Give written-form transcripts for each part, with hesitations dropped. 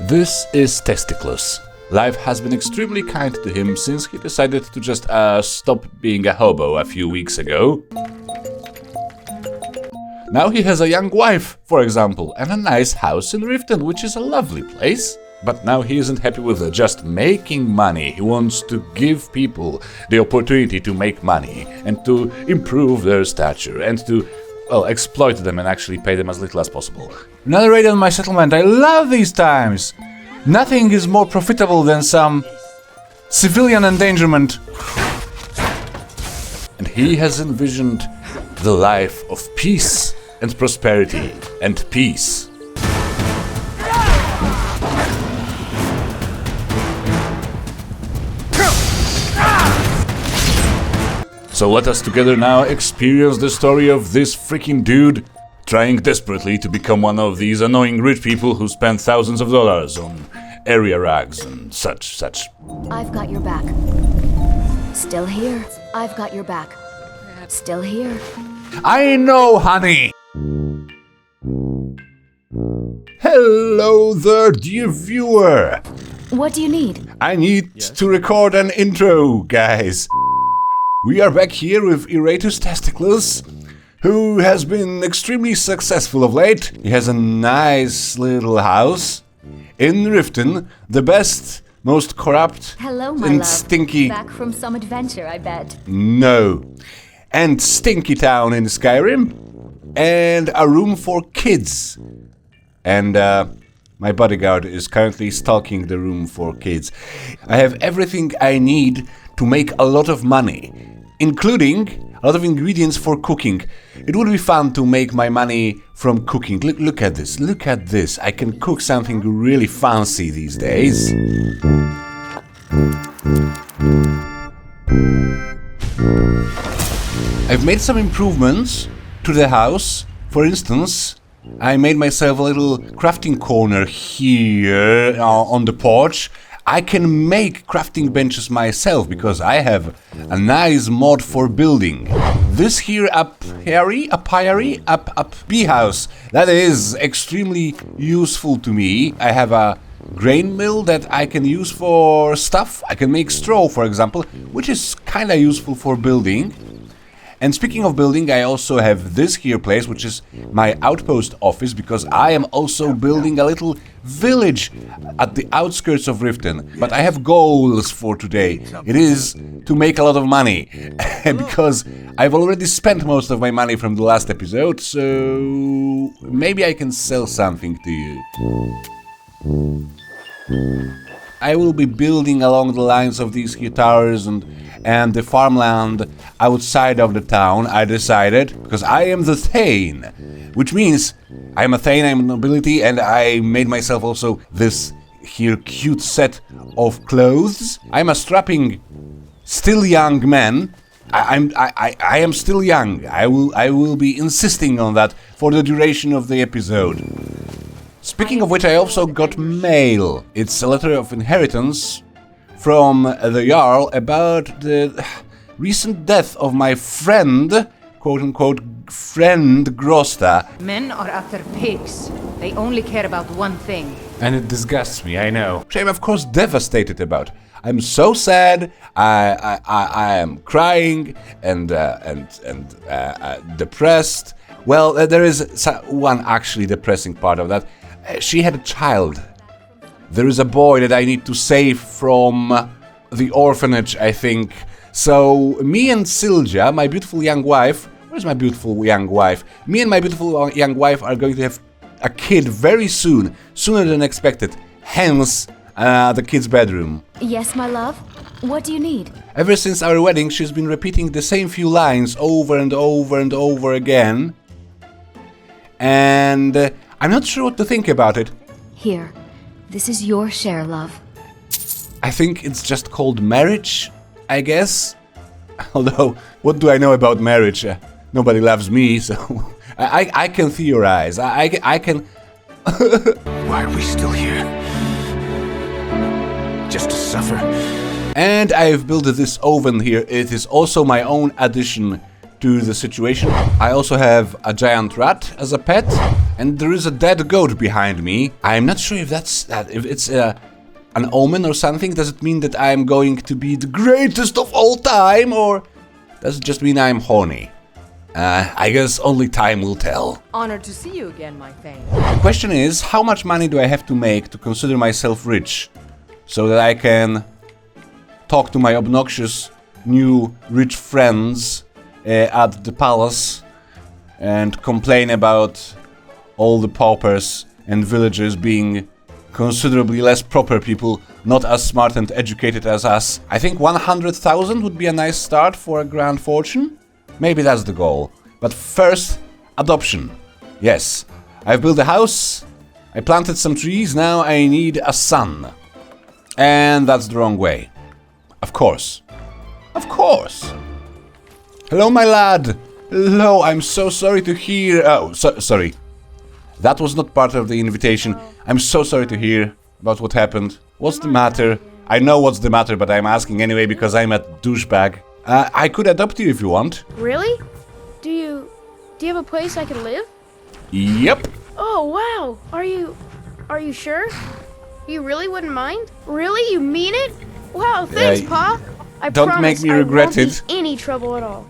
This is Testicles. Life has been extremely kind to him since he decided to just stop being a hobo a few weeks ago. Now he has a young wife, for example, and a nice house in Riften, which is a lovely place. But now he isn't happy with just making money. He wants to give people the opportunity to make money and to improve their stature and to, well, exploit them and actually pay them as little as possible. Another raid on my settlement. I love these times. Nothing is more profitable than some civilian endangerment. And he has envisioned the life of peace and prosperity and peace. So let us together now experience the story of this freaking dude trying desperately to become one of these annoying rich people who spend thousands of dollars on area rags and such. I've got your back. Still here. I've got your back. Still here. I know, honey! Hello there, dear viewer! What do you need? I need to record an intro, guys. We are back here with Eratus Testicles, who has been extremely successful of late. He has a nice little house in Riften, the best, most corrupt Hello, my and love. stinky... Back from some adventure, I bet. No. And stinky town in Skyrim, and a room for kids. And my bodyguard is currently stalking the room for kids. I have everything I need to make a lot of money, including a lot of ingredients for cooking. It would be fun to make my money from cooking. Look at this, look at this. I can cook something really fancy these days. I've made some improvements to the house. For instance, I made myself a little crafting corner here on the porch. I can make crafting benches myself because I have a nice mod for building. This here apiary, bee house, that is extremely useful to me. I have a grain mill that I can use for stuff. I can make straw, for example, which is kinda useful for building. And speaking of building, I also have this here place, which is my outpost office, because I am also building a little village at the outskirts of Riften. But I have goals for today. It is to make a lot of money, because I've already spent most of my money from the last episode, so maybe I can sell something to you. I will be building along the lines of these here towers and the farmland outside of the town, I decided, because I am the Thane, which means I'm a Thane, I'm a nobility, and I made myself also this here cute set of clothes. I'm a strapping, still young man. I am still young. I will be insisting on that for the duration of the episode. Speaking of which, I also got mail. It's a letter of inheritance from the Jarl about the recent death of my friend, quote-unquote, friend Grosta. Men are after pigs. They only care about one thing. And it disgusts me, I know. Which I'm of course devastated about. I'm so sad, I am crying and depressed. Well, there is one actually depressing part of that. She had a child. There is a boy that I need to save from the orphanage, I think. So me and Silja, my beautiful young wife, where's my beautiful young wife? Me and my beautiful young wife are going to have a kid very soon, sooner than expected. Hence, the kid's bedroom. Yes, my love? What do you need? Ever since our wedding, she's been repeating the same few lines over and over and over again. And I'm not sure what to think about it. Here. This is your share, love. I think it's just called marriage, I guess. Although, what do I know about marriage? Nobody loves me, so I can theorize. I can... Why are we still here? Just to suffer? And I've built this oven here. It is also my own addition to the situation. I also have a giant rat as a pet. And there is a dead goat behind me. I'm not sure if if it's an omen or something. Does it mean that I'm going to be the greatest of all time, or does it just mean I'm horny? I guess only time will tell. Honored to see you again, my thane. The question is, how much money do I have to make to consider myself rich, so that I can talk to my obnoxious new rich friends at the palace and complain about all the paupers and villagers being considerably less proper people, not as smart and educated as us. I think 100,000 would be a nice start for a grand fortune. Maybe that's the goal. But first, adoption. Yes, I've built a house, I planted some trees, now I need a son. And that's the wrong way. Of course. Of course. Hello, my lad. Hello, I'm so sorry to hear... Oh, sorry. That was not part of the invitation. I'm so sorry to hear about what happened. What's the matter? I know what's the matter, but I'm asking anyway because I'm a douchebag. I could adopt you if you want. Really? Do you have a place I can live? Yep. Oh, wow. Are you sure? You really wouldn't mind? Really? You mean it? Wow, thanks, Pa. I don't promise make me regret I won't it. be any trouble at all.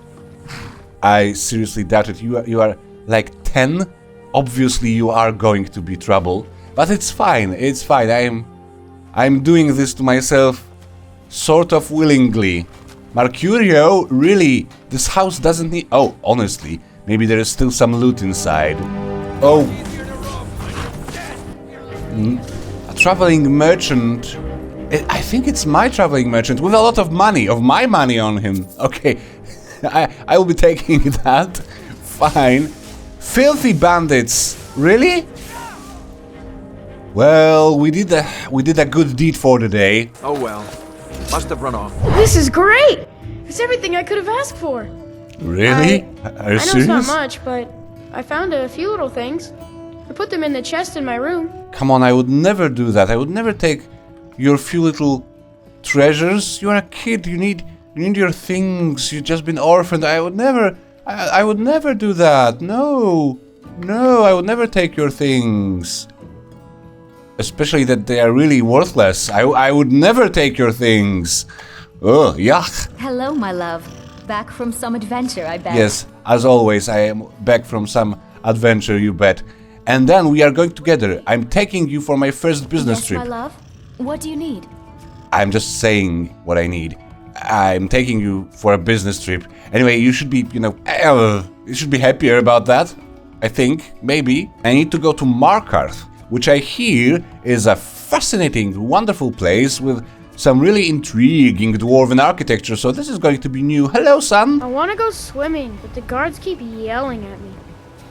I seriously doubt it. You are like 10. Obviously you are going to be trouble, but it's fine. It's fine. I'm doing this to myself sort of willingly. Mercurio, really? This house doesn't need... Oh, honestly, maybe there is still some loot inside. Oh. A traveling merchant. I think it's my traveling merchant with a lot of money, of my money on him. Okay, I will be taking that. Fine. Filthy bandits. Really? Well, we did a good deed for the day. Oh well. Must have run off. This is great! It's everything I could have asked for. Really? Are you I know serious? it's not much, but I found a few little things. I put them in the chest in my room. Come on, I would never do that. I would never take your few little treasures. You are a kid. You need your things. You've just been orphaned. I would never do that. No, I would never take your things. Especially that they are really worthless. I would never take your things. Oh, yuck. Hello, my love. Back from some adventure, I bet. Yes, as always, I am back from some adventure, you bet. And then we are going together. I'm taking you for my first business trip. Yes, my love. What do you need? I'm just saying what I need. I'm taking you for a business trip. Anyway, you should be, you should be happier about that. I think, maybe. I need to go to Markarth, which I hear is a fascinating, wonderful place with some really intriguing dwarven architecture, so this is going to be new. Hello, son! I want to go swimming, but the guards keep yelling at me.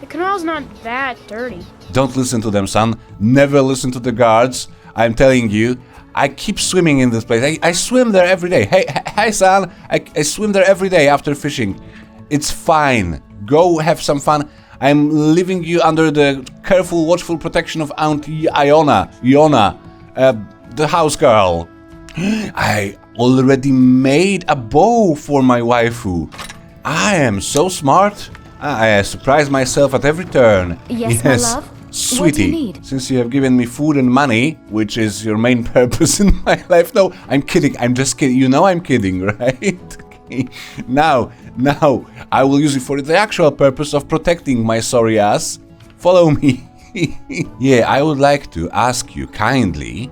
The canal's not that dirty. Don't listen to them, son. Never listen to the guards. I'm telling you, I keep swimming in this place. I swim there every day. Hey, son! I swim there every day after fishing. It's fine. Go have some fun. I'm leaving you under the careful, watchful protection of Aunt Iona, the house girl. I already made a bow for my waifu. I am so smart. I surprise myself at every turn. Yes, my love. Sweetie, what do you need? Since you have given me food and money, which is your main purpose in my life. No, I'm kidding. I'm just kidding. You know I'm kidding, right? Okay. Now, I will use it for the actual purpose of protecting my sorry ass. Follow me. Yeah, I would like to ask you kindly,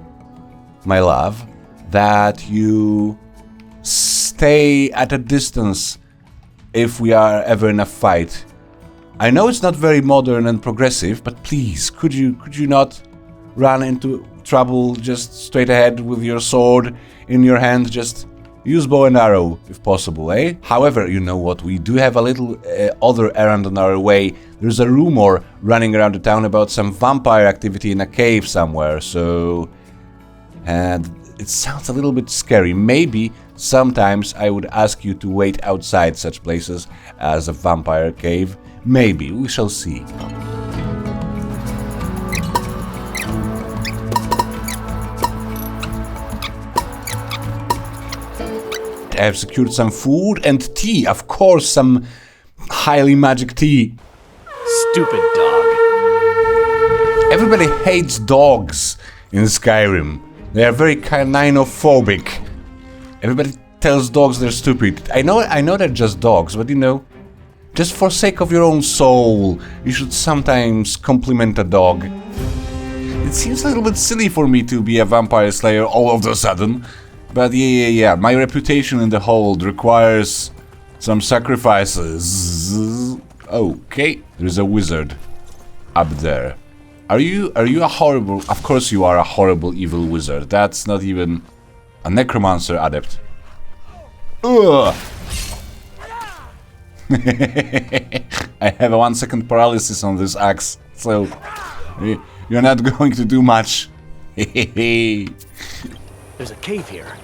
my love, that you stay at a distance if we are ever in a fight. I know it's not very modern and progressive, but please, could you not run into trouble just straight ahead with your sword in your hand? Just use bow and arrow if possible, eh? However, you know what? We do have a little other errand on our way. There's a rumor running around the town about some vampire activity in a cave somewhere, so... And it sounds a little bit scary. Maybe sometimes I would ask you to wait outside such places as a vampire cave. Maybe, we shall see. I have secured some food and tea, of course, some highly magic tea. Stupid dog. Everybody hates dogs in Skyrim. They are very caninophobic. Everybody tells dogs they're stupid. I know they're just dogs, but you know, just for sake of your own soul, you should sometimes compliment a dog. It seems a little bit silly for me to be a vampire slayer all of a sudden, but yeah. My reputation in the hold requires some sacrifices. Okay, there's a wizard up there. Are you a horrible? Of course you are a horrible evil wizard. That's not even a necromancer adept. Ugh. I have a 1 second paralysis on this axe, so you're not going to do much. There's a cave here.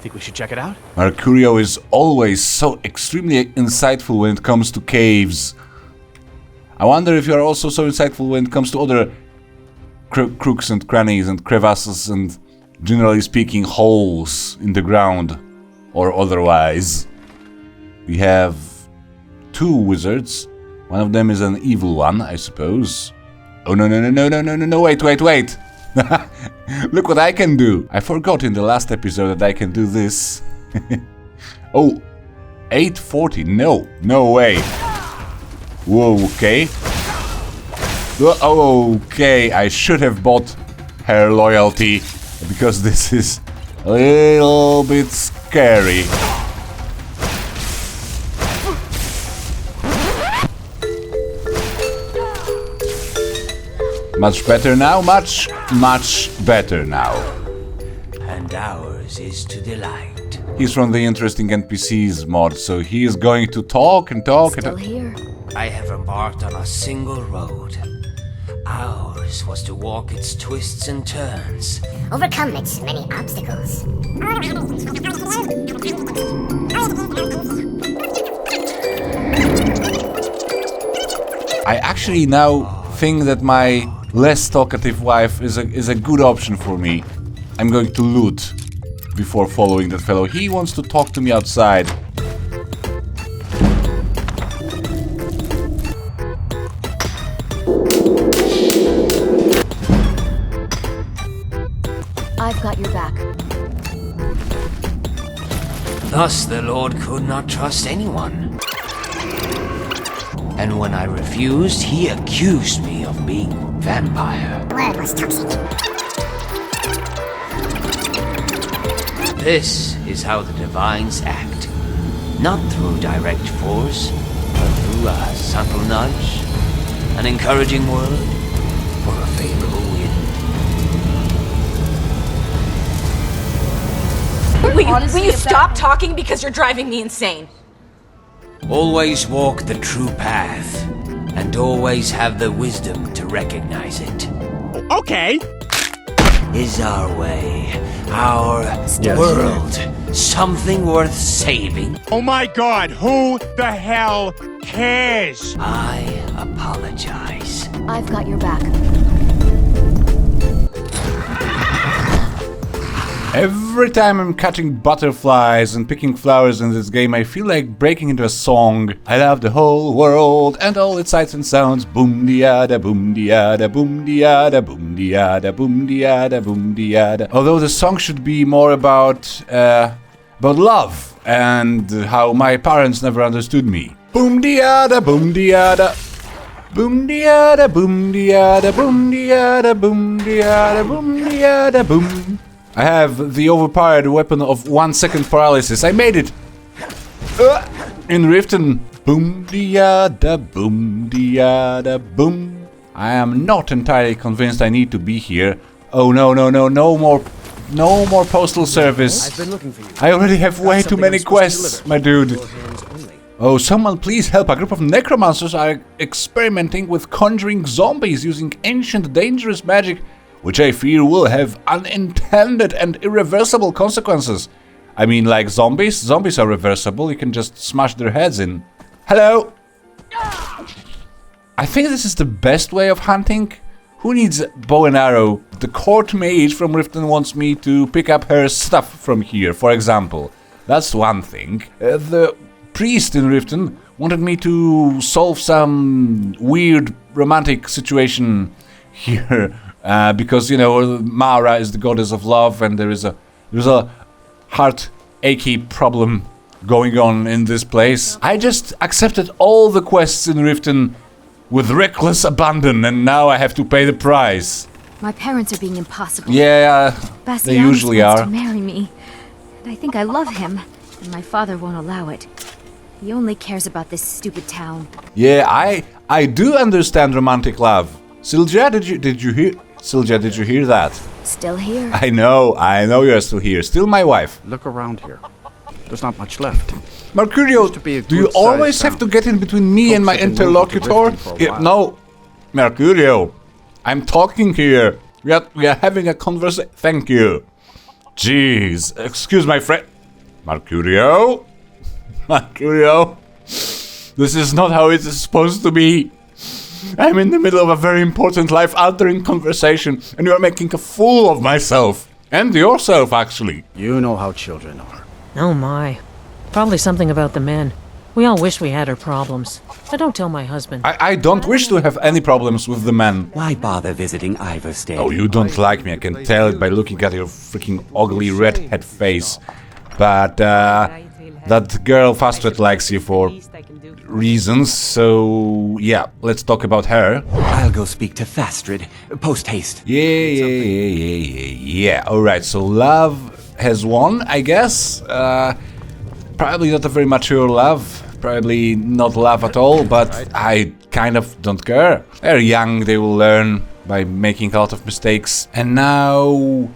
Think we should check it out? Mercurio is always so extremely insightful when it comes to caves. I wonder if you are also so insightful when it comes to other crooks and crannies and crevasses and, generally speaking, holes in the ground or otherwise. We have 2 wizards. One of them is an evil one, I suppose. Oh no, wait. Look what I can do. I forgot in the last episode that I can do this. Oh, 840. No way. Whoa, okay. Okay, I should have bought her loyalty because this is a little bit scary. Much better now, much better now. And ours is to delight. He's from the Interesting NPCs mod, so he is going to talk and talk. Still here. I have embarked on a single road. Ours was to walk its twists and turns. Overcome its many obstacles. I actually now think that my less talkative wife is a good option for me. I'm going to loot before following that fellow. He wants to talk to me outside. I've got your back. Thus the Lord could not trust anyone. And when I refused, he accused me of being vampire. The word was toxic. This is how the divines act. Not through direct force, but through a subtle nudge, an encouraging word, or a favorable wind. Will you stop talking because you're driving me insane? Always walk the true path, and always have the wisdom to recognize it. Okay. Is our way, our world, something worth saving? Oh my god, who the hell cares? I apologize. I've got your back. Every time I'm catching butterflies and picking flowers in this game, I feel like breaking into a song. I love the whole world and all its sights and sounds. Boom diada, boom diada, boom diada, boom diada, boom diada, boom diada. Although the song should be more about love and how my parents never understood me. Boom diada, boom diada. Boom diada, boom diada, boom diada, boom diada, boom diada, boom. I have the overpowered weapon of 1 second paralysis. I made it! In Riften. Boom diada, boom diada, boom. I am not entirely convinced I need to be here. Oh no more postal service. I've been looking for you. I already have way too many Something I'm supposed quests, to deliver. my dude. Your hands only. Oh, someone please help. A group of necromancers are experimenting with conjuring zombies using ancient dangerous magic, which I fear will have unintended and irreversible consequences. I mean, like zombies? Zombies are reversible, you can just smash their heads in. Hello? I think this is the best way of hunting. Who needs bow and arrow? The court mage from Riften wants me to pick up her stuff from here, for example. That's one thing. The priest in Riften wanted me to solve some weird romantic situation here because you know Mara is the goddess of love, and there's a heart achy problem going on in this place. I just accepted all the quests in Riften with reckless abandon, and now I have to pay the price. My parents are being impossible. Yeah, they usually wants are. to marry me, and I think I love him, and my father won't allow it. He only cares about this stupid town. Yeah, I do understand romantic love. Silja, did you hear? Silja, did you hear that? Still here. I know you're still here. Still my wife. Look around here. There's not much left. Mercurio, do you always have to get in between me and my interlocutor? No, Mercurio, I'm talking here. We are having a conversation. Thank you. Jeez, excuse my friend. Mercurio? Mercurio? This is not how it is supposed to be. I'm in the middle of a very important life-altering conversation, and you are making a fool of myself. And yourself, actually. You know how children are. Oh my. Probably something about the men. We all wish we had our problems. But don't tell my husband. I don't wish to have any problems with the men. Why bother visiting Iverstein? Oh, you don't like me. I can tell it by looking at your freaking ugly redhead face. But that girl Fastred likes you for reasons, so yeah, let's talk about her. I'll go speak to Fastred. Post haste. Yeah. Alright, so love has won, I guess. Probably not a very mature love. Probably not love at all, but I kind of don't care. They're young, they will learn by making a lot of mistakes. And now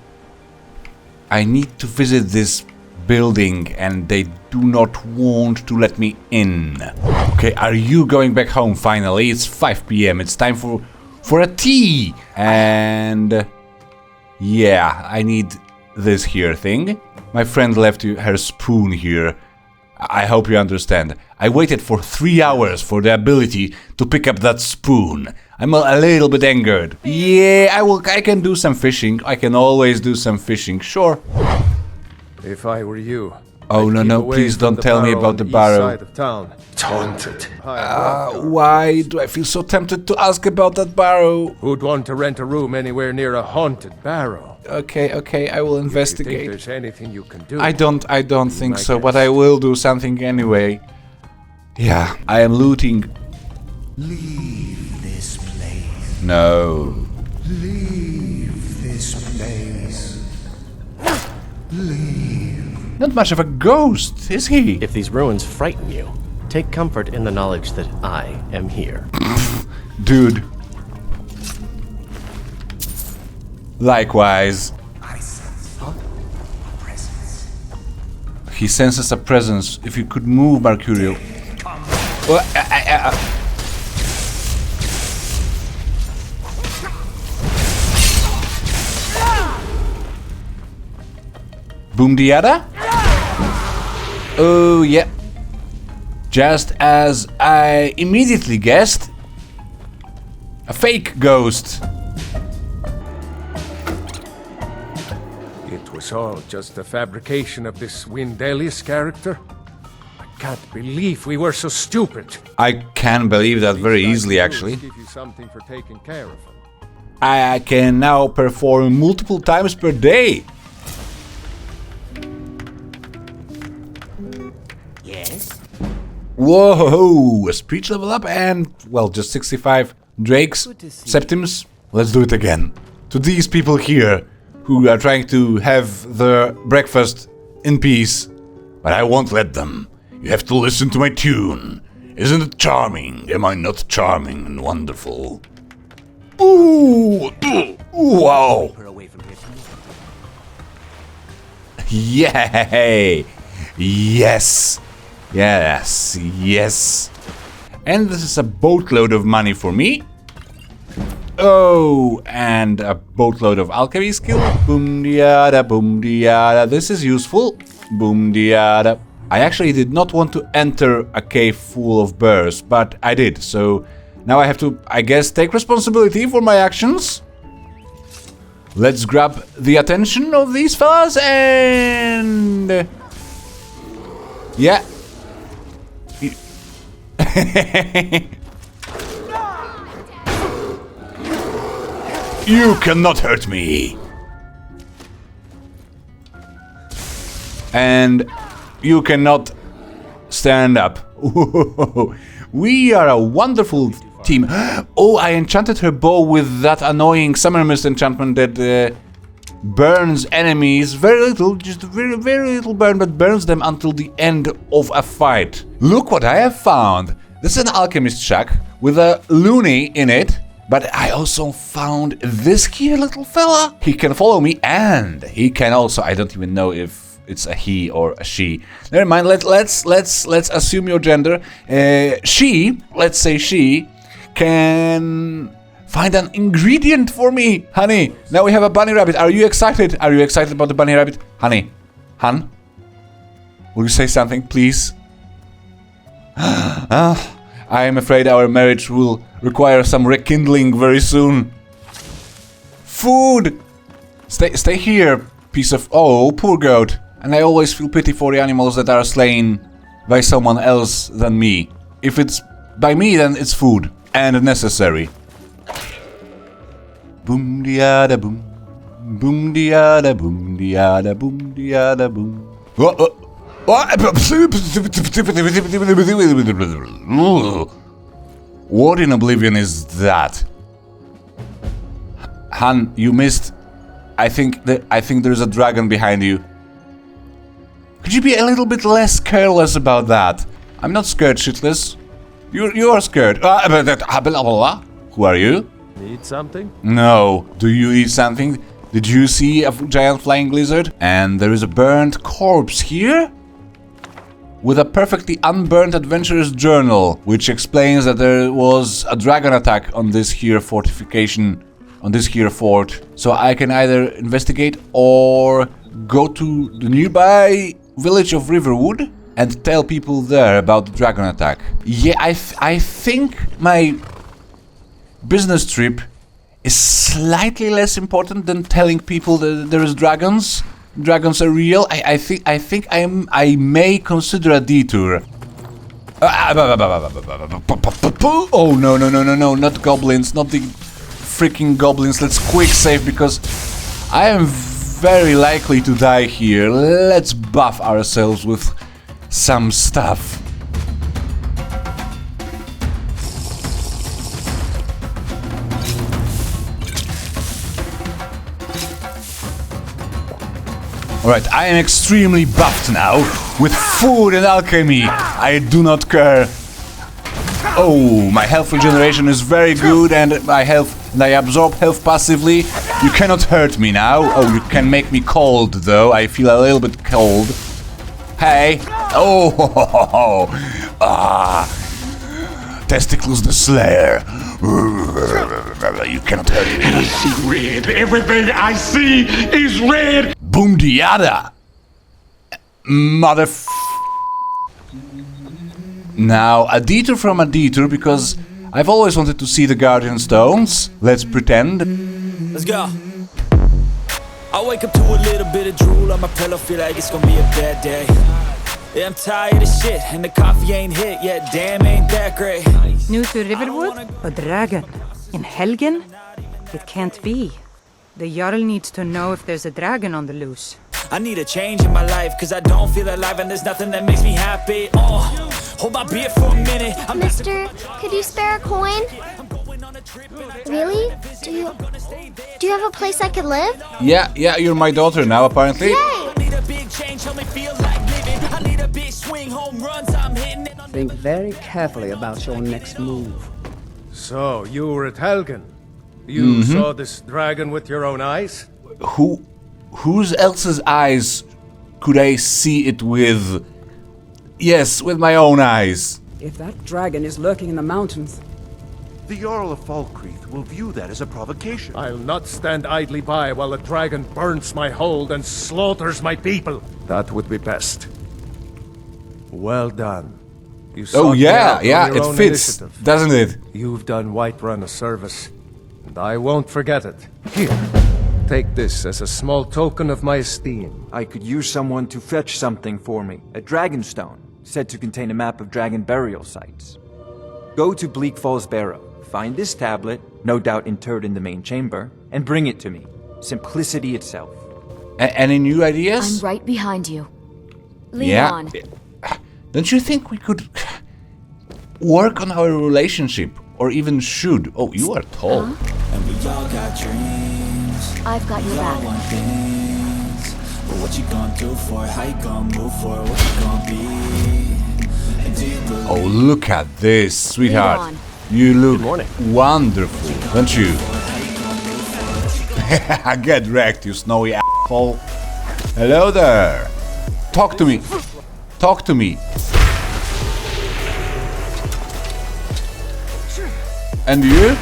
I need to visit this building, and they do not want to let me in. Okay, are you going back home finally? It's 5 p.m. It's time for a tea. And yeah, I need this here thing. My friend left her spoon here. I hope you understand. I waited for 3 hours for the ability to pick up that spoon. I'm a little bit angered. Yeah, I can do some fishing. I can always do some fishing, sure. If I were you. Oh no, please don't tell me about the barrow. Haunted. Why do I feel so tempted to ask about that barrow? Who'd want to rent a room anywhere near a haunted barrow? Okay, I will investigate. If you think there's anything you can do. I don't think so, but I will do something anyway. Yeah, I am looting. Leave this place. No. Leave this place. Leave. Not much of a ghost, is he? If these ruins frighten you, take comfort in the knowledge that I am here. Dude. Likewise. I sense a presence. He senses a presence. If you could move, Mercurio. Boom dyalla? Oh, yeah. Just as I immediately guessed, a fake ghost. It was all just a fabrication of this Windelius character. I can't believe we were so stupid. I can believe that very easily, actually. Give you something for taking care of them. I can now perform multiple times per day. Yes? Whoa, a speech level up and, well, just 65 drakes, septims. Let's do it again. To these people here who are trying to have their breakfast in peace, but I won't let them. You have to listen to my tune. Isn't it charming? Am I not charming and wonderful? Ooh, wow. Yay! Yes! Yes! And this is a boatload of money for me. Oh, and a boatload of alchemy skill. Boom dyalla. This is useful. Boom dyalla. I actually did not want to enter a cave full of bears, but I did, so now I have to, I guess, take responsibility for my actions. Let's grab the attention of these fellas and... yeah. You cannot hurt me! And you cannot stand up. We are a wonderful team. Oh, I enchanted her bow with that annoying Summermyst enchantment that burns enemies. Very little, just very little burn, but burns them until the end of a fight. Look what I have found. This is an alchemist shack with a loony in it. But I also found this here little fella. He can follow me and he can also, I don't even know if it's a he or a she. Never mind, let's assume your gender. She, let's say she, can find an ingredient for me. Honey, now we have a bunny rabbit. Are you excited? Are you excited about the bunny rabbit? Honey, hun, will you say something, please? I am afraid our marriage will require some rekindling very soon. Food! Stay here, piece of... Oh, poor goat. And I always feel pity for the animals that are slain by someone else than me. If it's by me, then it's food. And necessary. Boom diada boom. Boom diada boom diada boom diada boom. What in oblivion is that? Han, you missed. I think there's a dragon behind you. Could you be a little bit less careless about that? I'm not scared, shitless. You are scared. Who are you? Need something? No. Do you need something? Did you see a giant flying lizard? And there is a burnt corpse here? With a perfectly unburnt adventurer's journal, which explains that there was a dragon attack on this here fortification, on this here fort. So I can either investigate or go to the nearby village of Riverwood and tell people there about the dragon attack. Yeah, I think my business trip is slightly less important than telling people that there is dragons. Dragons are real. I think I may consider a detour. Oh no, not goblins, not the freaking goblins. Let's quick save because I am very likely to die here. Let's buff ourselves with some stuff. Alright, I am extremely buffed now with food and alchemy. I do not care. Oh, my health regeneration is very good and I absorb health passively. You cannot hurt me now. Oh, you can make me cold though. I feel a little bit cold. Hey. Oh, ho, ho, ho, ho. Ah. Testicles the Slayer. You cannot hurt me. I see red. Everything I see is red. Boom diada. Now, a detour from a detour because I've always wanted to see the Guardian Stones. Let's pretend. Let's go. I wake up to a little bit of drool on my pillow, feel like it's gonna be a bad day. Yeah, I'm tired of shit, and the coffee ain't hit yet, damn ain't that great. New to Riverwood? A dragon? In Helgen? It can't be. The Jarl needs to know if there's a dragon on the loose. I need a change in my life, cause I don't feel alive and there's nothing that makes me happy. Oh, hold my beer for a minute. Mister, could you spare a coin? Really? Do you have a place I could live? Yeah, you're my daughter now, apparently. Yay! Think very carefully about your next move. So, you were at Helgen. You saw this dragon with your own eyes? Whose else's eyes could I see it with? Yes, with my own eyes. If that dragon is lurking in the mountains... The Jarl of Vokrii will view that as a provocation. I'll not stand idly by while a dragon burns my hold and slaughters my people. That would be best. Well done. You oh yeah, it fits, initiative. Doesn't it? You've done Whiterun a service, and I won't forget it. Here, take this as a small token of my esteem. I could use someone to fetch something for me. A dragonstone, said to contain a map of dragon burial sites. Go to Bleak Falls Barrow, find this tablet, no doubt interred in the main chamber, and bring it to me. Simplicity itself. Any new ideas? I'm right behind you. Lead on. Don't you think we could work on our relationship? Or even should? Oh, you are tall. And we all got dreams. I've got your back. Want things. But what you gonna do for it? How you gonna move for it? What you gonna be? And do you believe? Oh, look at this, sweetheart. You look wonderful, don't you? Get wrecked, you snowy asshole. Hello there. Talk to me. Talk to me. And you?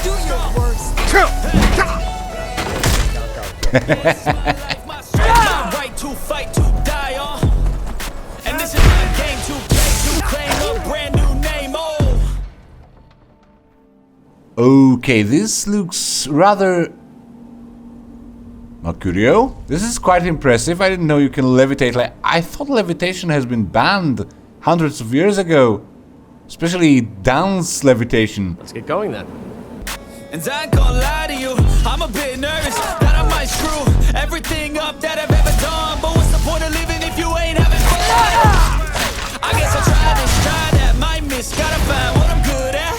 Do your worst. Right to fight to die on. And this is not a game to play to claim a brand new name. Okay, this looks rather... Courier? This is quite impressive. I didn't know you can levitate. Like, I thought levitation has been banned hundreds of years ago. Especially dance levitation. Let's get going then. And I ain't gonna lie to you, I'm a bit nervous that I might screw everything up that I've ever done. But what's the point of living if you ain't having fun? I guess I'll try this, try that, might miss, gotta find what I'm good at.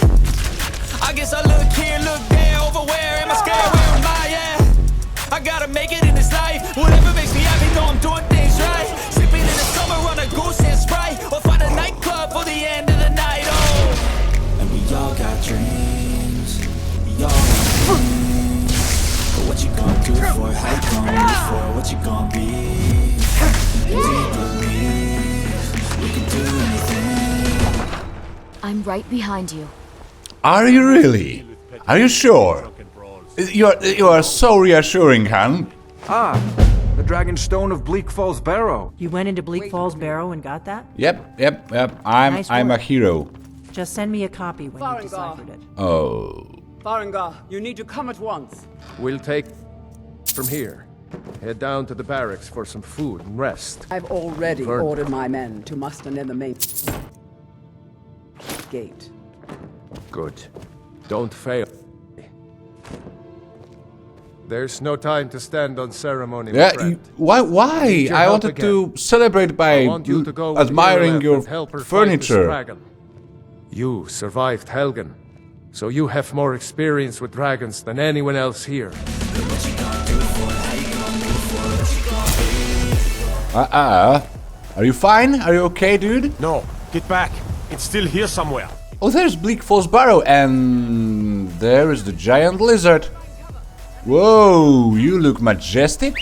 I guess I look here, look there, over where am I scared, where am I at? I gotta make it in this life, whatever makes me happy, know I'm doing things right. Sleeping in the summer on a goose and Sprite, or find a nightclub for the end of the night, oh. And we all got dreams, we all got dreams. But what you gonna do for it, how you gonna live for it, what you gonna be? And do you believe we can do anything? I'm right behind you. Are you really? Are you sure? You are so reassuring, Han. Ah, the Dragon Stone of Bleak Falls Barrow. You went into Bleak Falls Barrow and got that? Yep. I'm a hero. Just send me a copy when you deciphered it. Oh. Farengar, you need to come at once. We'll take from here. Head down to the barracks for some food and rest. I've already ordered my men to muster near the main gate. Good. Don't fail. There's no time to stand on ceremony, my friend. Why? I wanted to celebrate by admiring your furniture. You survived Helgen, so you have more experience with dragons than anyone else here. Are you fine? Are you okay, dude? No, get back. It's still here somewhere. Oh, there's Bleak Falls Barrow, and there is the giant lizard. Whoa, you look majestic.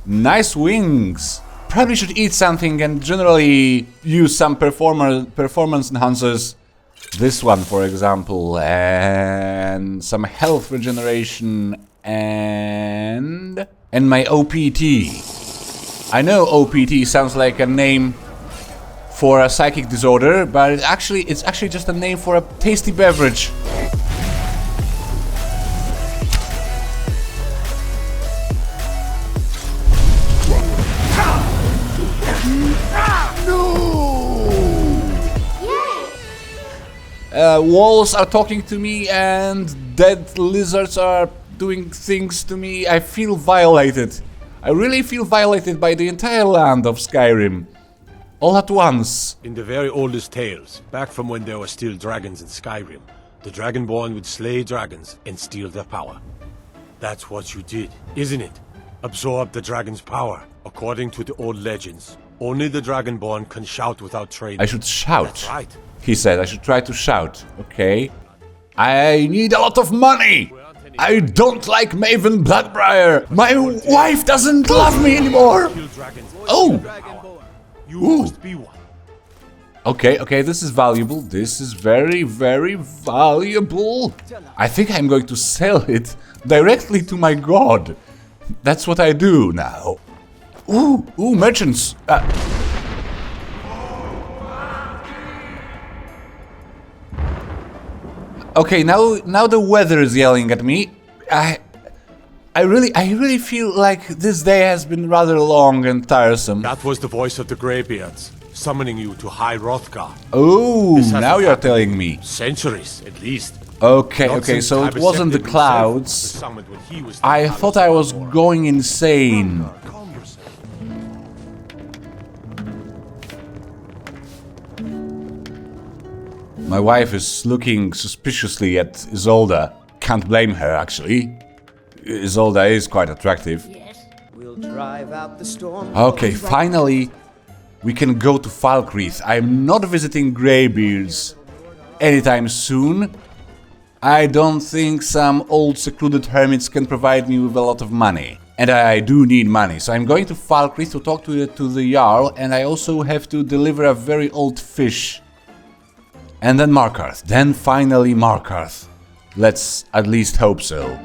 Nice wings. Probably should eat something and generally use some performance enhancers. This one, for example, and some health regeneration and my OPT. I know OPT sounds like a name for a psychic disorder, but it's actually just a name for a tasty beverage. Walls are talking to me and dead lizards are doing things to me. I feel violated. I really feel violated by the entire land of Skyrim. All at once. In the very oldest tales, back from when there were still dragons in Skyrim, the Dragonborn would slay dragons and steal their power. That's what you did, isn't it? Absorb the dragon's power. According to the old legends, only the Dragonborn can shout without training. I should shout. That's right. He said I should try to shout. Okay. I need a lot of money. I don't like Maven Bloodbriar. My wife doesn't love me anymore. Oh. You must be one. Okay, this is valuable. This is very, very valuable. I think I'm going to sell it directly to my god. That's what I do now. Ooh, merchants. Okay, now the weather is yelling at me. I really feel like this day has been rather long and tiresome. That was the voice of the Greybeards. summoning you to High Hrothgar. Oh, This hasn't now you're happened telling in me. Centuries, at least. Okay, Not okay, since so it wasn't the Tiberius clouds. was summoned when he was the I palace thought I of was Balmora. going insane. Calm yourself. My wife is looking suspiciously at Isolde. Can't blame her, actually. Isolde is quite attractive. We'll drive out the storm. Okay, finally, we can go to Falkreath. I'm not visiting Greybeards anytime soon. I don't think some old secluded hermits can provide me with a lot of money. And I do need money, so I'm going to Falkreath to talk to the Jarl, and I also have to deliver a very old fish. And then Markarth. Then finally Markarth. Let's at least hope so.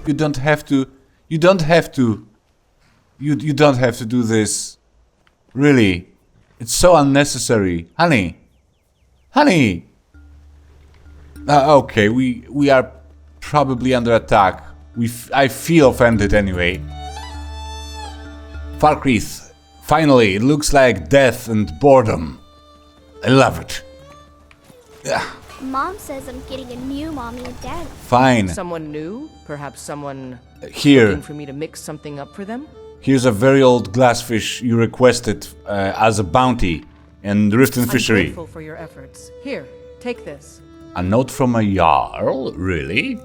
You don't have to do this. Really. It's so unnecessary. Honey. Honey. Okay, we are probably under attack. I feel offended anyway. Falkreath. Finally, it looks like death and boredom. I love it. Mom says I'm getting a new mommy and daddy. Fine. Someone new? Perhaps someone Here. looking for me to mix something up for them? Here's a very old glassfish you requested as a bounty in the Riften I'm Fishery. grateful for your efforts. Here, take this. A note from a Jarl? Really?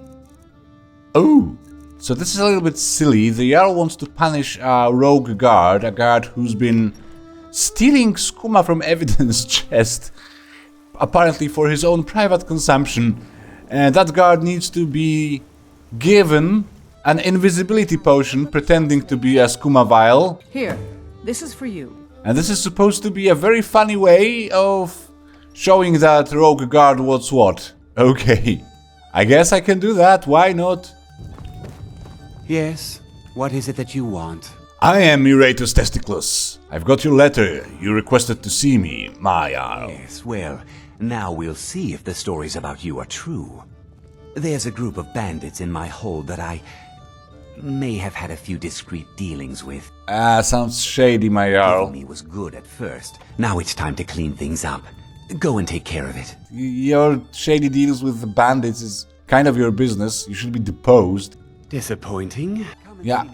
Oh, so this is a little bit silly. The Jarl wants to punish a rogue guard, a guard who's been stealing skooma from evidence chest, apparently for his own private consumption. And that guard needs to be given an invisibility potion pretending to be a skooma vial. Here, this is for you. And this is supposed to be a very funny way of showing that rogue guard what's what. Okay, I guess I can do that, why not? Yes, what is it that you want? I am Muratus Testiclus. I've got your letter. You requested to see me, my Jarl. Yes, well, now we'll see if the stories about you are true. There's a group of bandits in my hold that I may have had a few discreet dealings with. Sounds shady, my Jarl. Giving me was good at first. Now it's time to clean things up. Go and take care of it. Your shady deals with the bandits is kind of your business. You should be deposed. Disappointing? Yeah.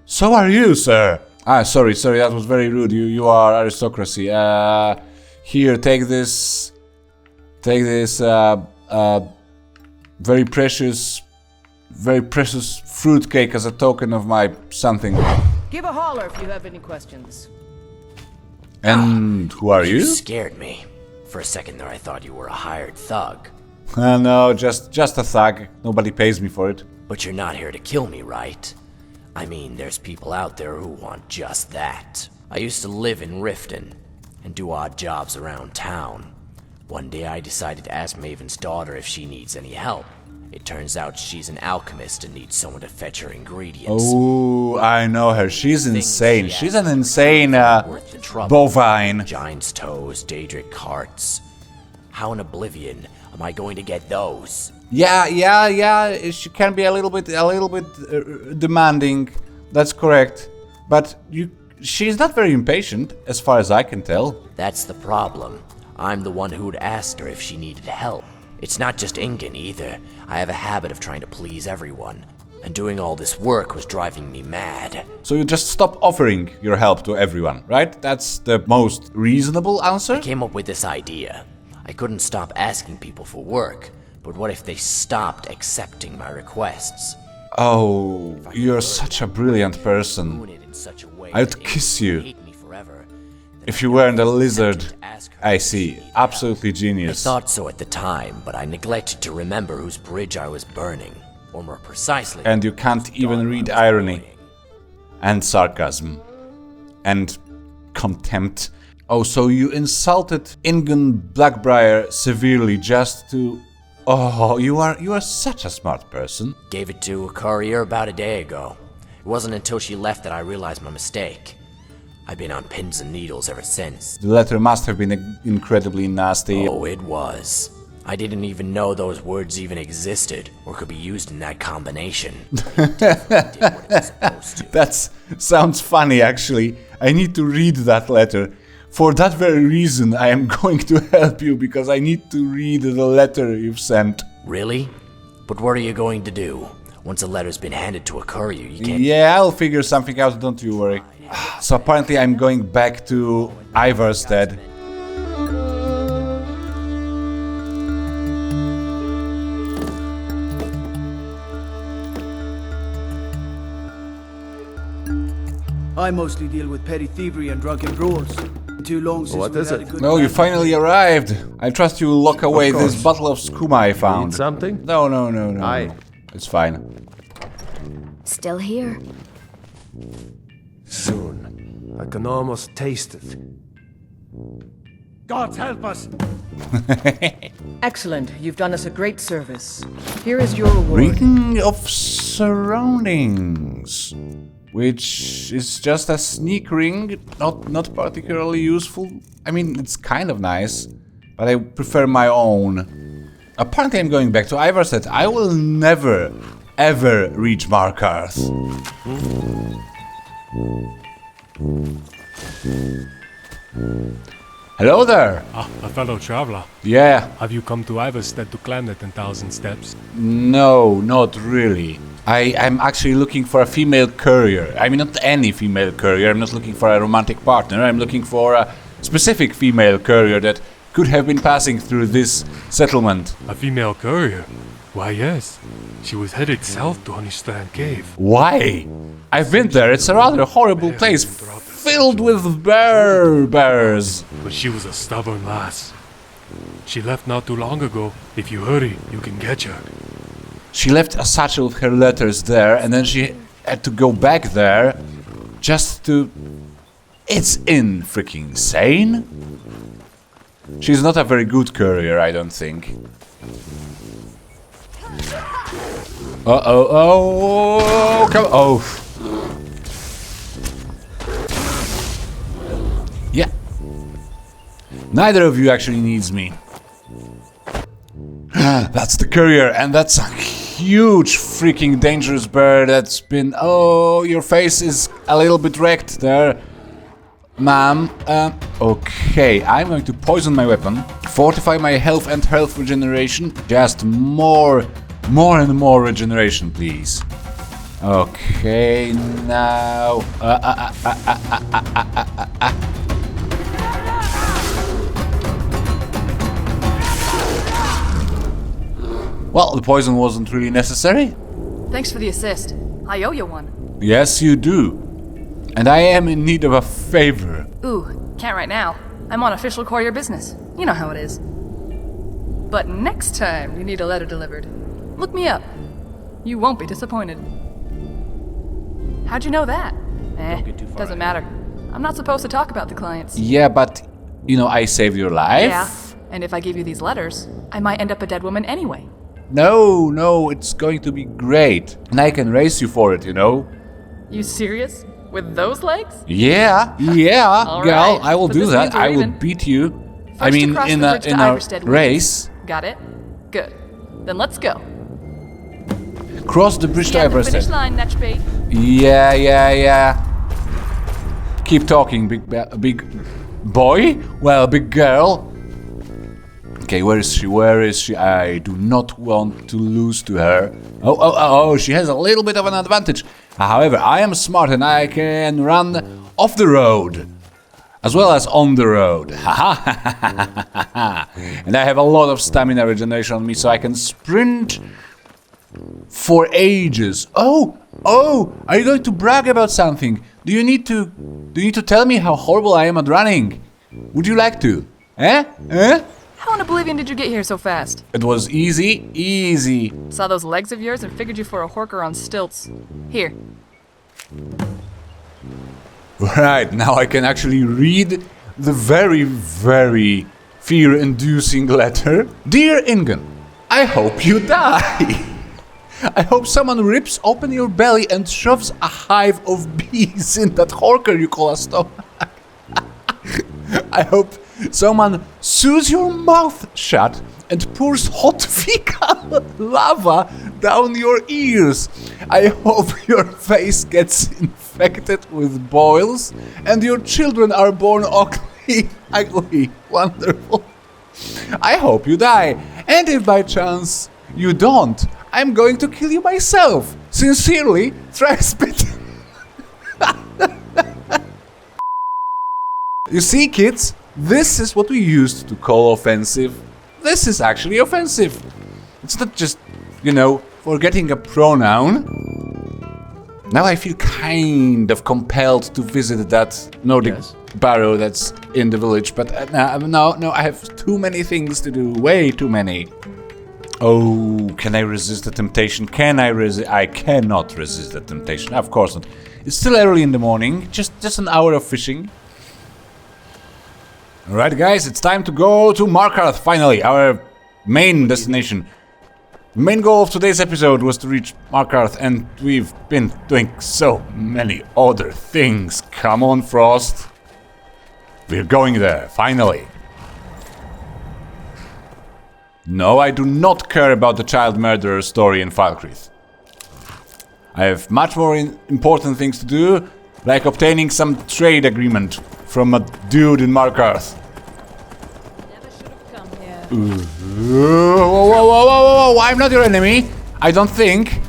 So are you, sir. Sorry, that was very rude. You are aristocracy. Here, take this. Take this, very precious fruitcake as a token of my something. Give a holler if you have any questions. And who are you? You scared me. For a second there I thought you were a hired thug. No, just a thug. Nobody pays me for it. But you're not here to kill me, right? I mean, there's people out there who want just that. I used to live in Riften and do odd jobs around town. One day I decided to ask Maven's daughter if she needs any help. It turns out she's an alchemist and needs someone to fetch her ingredients. Oh, I know her. She's insane. She's an insane bovine. Giant's toes, Daedric hearts. How in oblivion am I going to get those? Yeah. She can be a little bit demanding. That's correct. But she's not very impatient, as far as I can tell. That's the problem. I'm the one who'd asked her if she needed help. It's not just Ingen either. I have a habit of trying to please everyone, and doing all this work was driving me mad. So you just stop offering your help to everyone, right? That's the most reasonable answer? I came up with this idea. I couldn't stop asking people for work, but what if they stopped accepting my requests? Oh, you're such a brilliant person. I'd kiss you. If you weren't a lizard. I see. Absolutely genius. I thought so at the time, but I neglected to remember whose bridge I was burning. Or more precisely... And you can't even read irony. And sarcasm. And contempt. Oh, so you insulted Ingen Blackbriar severely just to... Oh, you are such a smart person. Gave it to a courier about a day ago. It wasn't until she left that I realized my mistake. I've been on pins and needles ever since. The letter must have been incredibly nasty. Oh, it was. I didn't even know those words even existed, or could be used in that combination. That sounds funny, actually. I need to read that letter. For that very reason, I am going to help you, because I need to read the letter you've sent. Really? But what are you going to do? Once a letter's been handed to a courier, you can't... Yeah, I'll figure something out, don't you worry. So apparently I'm going back to Ivarstead. I mostly deal with petty thievery and drunken brawls. Too long since What is had it? a good No, you time. finally arrived. I trust you will lock away course. this bottle of skooma I found. Need something? No. Aye. It's fine. Still here. Soon. I can almost taste it. God help us! Excellent. You've done us a great service. Here is your reward. Reading of surroundings, which is just a sneak ring, not particularly useful. I mean, it's kind of nice, but I prefer my own. Apparently I'm going back to Ivarstead. I will never, ever reach Markarth. Hello there! Ah, a fellow traveler. Yeah. Have you come to Ivarstead to climb the 10,000 steps? No, not really. I'm actually looking for a female courier. I mean, not any female courier. I'm not looking for a romantic partner. I'm looking for a specific female courier that could have been passing through this settlement. A female courier? Why, yes. She was headed south to Honeystrand Cave. Why? I've been there. It's a rather horrible place, filled with bears. But she was a stubborn lass. She left not too long ago. If you hurry, you can catch her. She left a satchel of her letters there, and then she had to go back there just to... It's freaking insane. She's not a very good courier, I don't think. Oh, come on. Oh. Yeah. Neither of you actually needs me. That's the courier, and that's a huge freaking dangerous bear that's been... Oh, your face is a little bit wrecked there, ma'am. Okay, I'm going to poison my weapon, fortify my health and health regeneration. Just more and more regeneration, please. Okay, now... Well, the poison wasn't really necessary. Thanks for the assist. I owe you one. Yes, you do. And I am in need of a favor. Ooh, can't right now. I'm on official courier business. You know how it is. But next time you need a letter delivered, look me up. You won't be disappointed. How'd you know that? Doesn't matter. I'm not supposed to talk about the clients. Yeah, but, you know, I saved your life. Yeah, and if I give you these letters, I might end up a dead woman anyway. No, it's going to be great. And I can race you for it, you know. You serious? With those legs? Yeah, All girl, right, I will but do this that. means we're I will even. beat you. First I mean, across in the a bridge to Ivarstead wins. race. Got it? Good. Then let's go. Cross the bridge to Yeah, the finish Ivarstead. line, Netchbait. Yeah. Keep talking, big boy? Well, big girl. Okay, where is she? I do not want to lose to her. Oh, she has a little bit of an advantage. However, I am smart and I can run off the road. As well as on the road. And I have a lot of stamina regeneration on me, so I can sprint for ages. Oh, are you going to brag about something? Do you need to tell me how horrible I am at running? Would you like to? Eh? How in oblivion did you get here so fast? It was easy. Saw those legs of yours and figured you for a horker on stilts. Here. Right, now I can actually read the very, very fear-inducing letter. Dear Ingen, I hope you die. I hope someone rips open your belly and shoves a hive of bees in that horker you call a stomach. I hope someone sews your mouth shut and pours hot fecal lava down your ears. I hope your face gets infected infected with boils, and your children are born ugly. Ugly. Wonderful. I hope you die, and if by chance you don't, I'm going to kill you myself. Sincerely, Trispit. You see, kids, this is what we used to call offensive. This is actually offensive. It's not just, you know, forgetting a pronoun. Now I feel kind of compelled to visit that Nordic barrow that's in the village, but no, I have too many things to do, way too many. Oh, can I resist the temptation? Can I resist? I cannot resist the temptation, of course not. It's still early in the morning, just an hour of fishing. Alright guys, it's time to go to Markarth, finally, our main destination. The main goal of today's episode was to reach Markarth, and we've been doing so many other things. Come on, Frost. We're going there, finally. No, I do not care about the child murderer story in Vokrii. I have much more important things to do, like obtaining some trade agreement from a dude in Markarth. Whoa, I'm not your enemy. I don't think.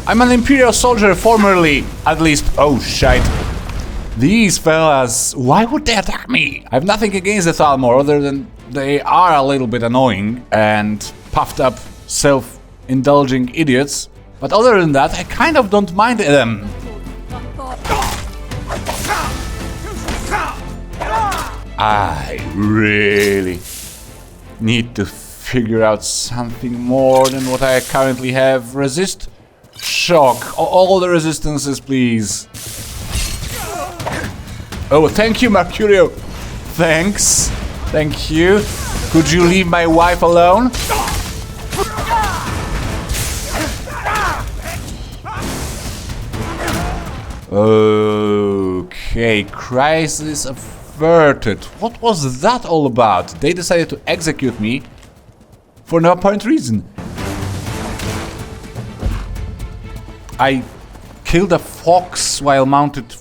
I'm an Imperial soldier formerly, at least. Oh, shite. These fellas, why would they attack me? I have nothing against the Thalmor other than they are a little bit annoying and puffed up, self-indulging idiots. But other than that, I kind of don't mind them. I really need to figure out something more than what I currently have. Resist, shock, all the resistances, please. Oh, thank you, Mercurio. Thanks. Thank you. Could you leave my wife alone? Okay, crisis averted. What was that all about? They decided to execute me for no apparent reason. I killed a fox while mounted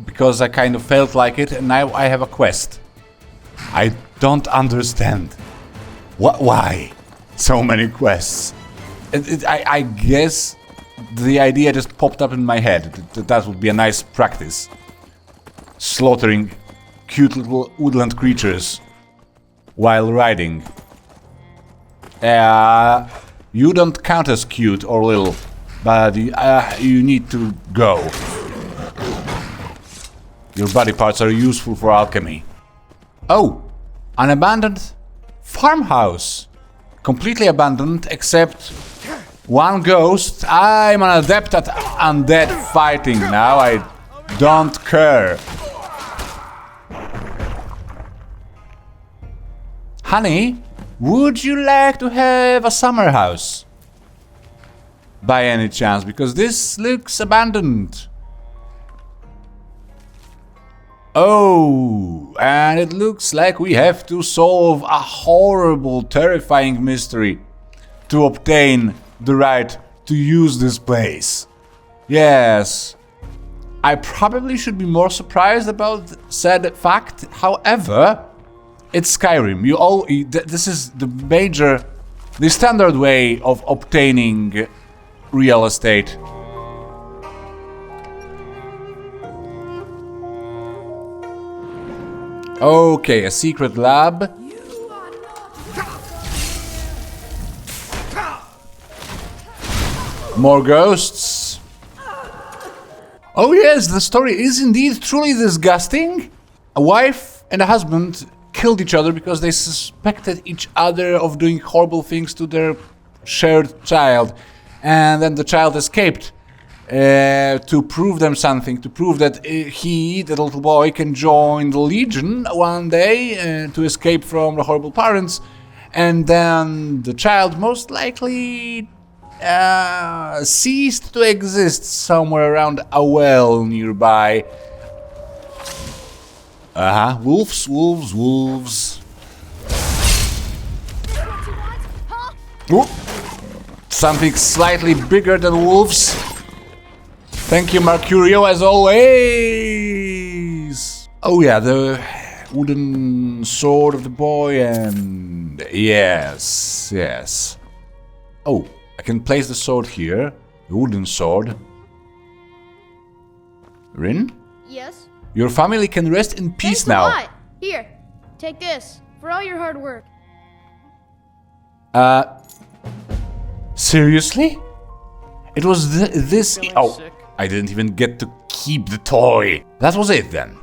because I kind of felt like it, and now I have a quest. I don't understand. Why so many quests? I guess the idea just popped up in my head. That would be a nice practice. Slaughtering cute little woodland creatures while riding. You don't count as cute or little, but you need to go. Your body parts are useful for alchemy. Oh, an abandoned farmhouse. Completely abandoned except one ghost. I'm an adept at undead fighting now. I don't care. Honey, would you like to have a summer house? By any chance, because this looks abandoned. Oh, and it looks like we have to solve a horrible, terrifying mystery to obtain the right to use this place. Yes, I probably should be more surprised about said fact. However, it's Skyrim. This is the standard way of obtaining real estate. Okay, a secret lab. More ghosts. Oh yes, the story is indeed truly disgusting. A wife and a husband killed each other because they suspected each other of doing horrible things to their shared child. And then the child escaped to prove them something, to prove that the little boy, can join the Legion one day to escape from the horrible parents. And then the child most likely ceased to exist somewhere around a well nearby. Wolves. Ooh. Something slightly bigger than wolves. Thank you, Mercurio, as always. Oh yeah, the wooden sword of the boy and... Yes, yes. Oh, I can place the sword here. The wooden sword. Rin? Yes? Your family can rest in peace Thanks now. a lot. Here, take this for all your hard work. Seriously? It was this... Oh, I didn't even get to keep the toy. That was it then.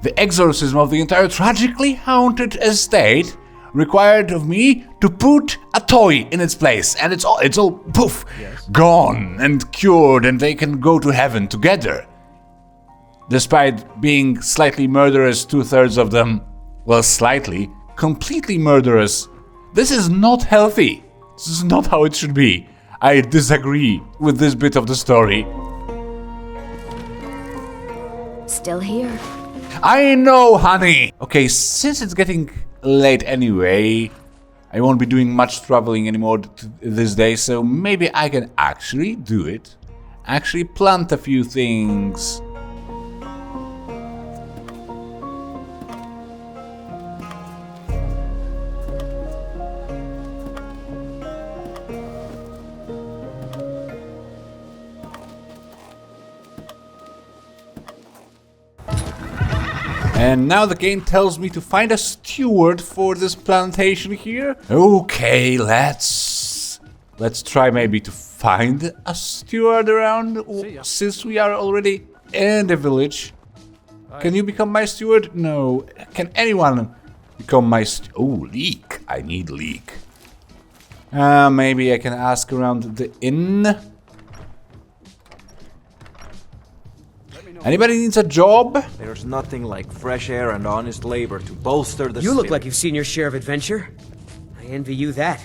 The exorcism of the entire tragically haunted estate required of me to put a toy in its place, and it's all poof, gone and cured, and they can go to heaven together. Despite being slightly murderous, 2/3 of them, well, slightly, completely murderous. This is not healthy. This is not how it should be. I disagree with this bit of the story. Still here. I know, honey! Okay, since it's getting late anyway, I won't be doing much traveling anymore this day, so maybe I can actually do it. Actually plant a few things. And now the game tells me to find a steward for this plantation here. Okay, let's try maybe to find a steward around, since we are already in the village. Can you become my steward? No. Can anyone become my Oh, leek. I need leek. Maybe I can ask around the inn. Anybody needs a job? There's nothing like fresh air and honest labor to bolster the You look spirit. like you've seen your share of adventure. I envy you that.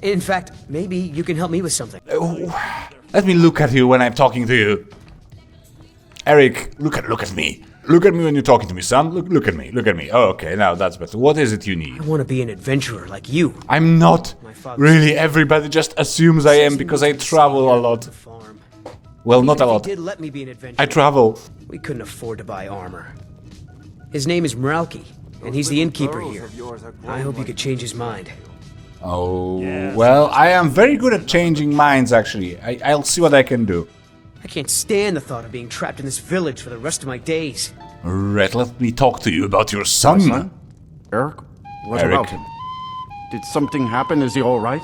In fact, maybe you can help me with something. Oh, let me look at you when I'm talking to you. Eric, look at me. Look at me when you're talking to me, son. Look at me. Oh, okay, now that's better. What is it you need? I want to be an adventurer like you. I'm not. Really, everybody just assumes I am because I travel a lot. Well, not a lot. He did let me be an adventurer. I travel. We couldn't afford to buy armor. His name is Meralki, and he's the innkeeper here. I hope you could change his mind. Oh, well, I am very good at changing minds, actually. I'll see what I can do. I can't stand the thought of being trapped in this village for the rest of my days. Right, let me talk to you about your son. Eric? What Eric. about him? Did something happen? Is he alright?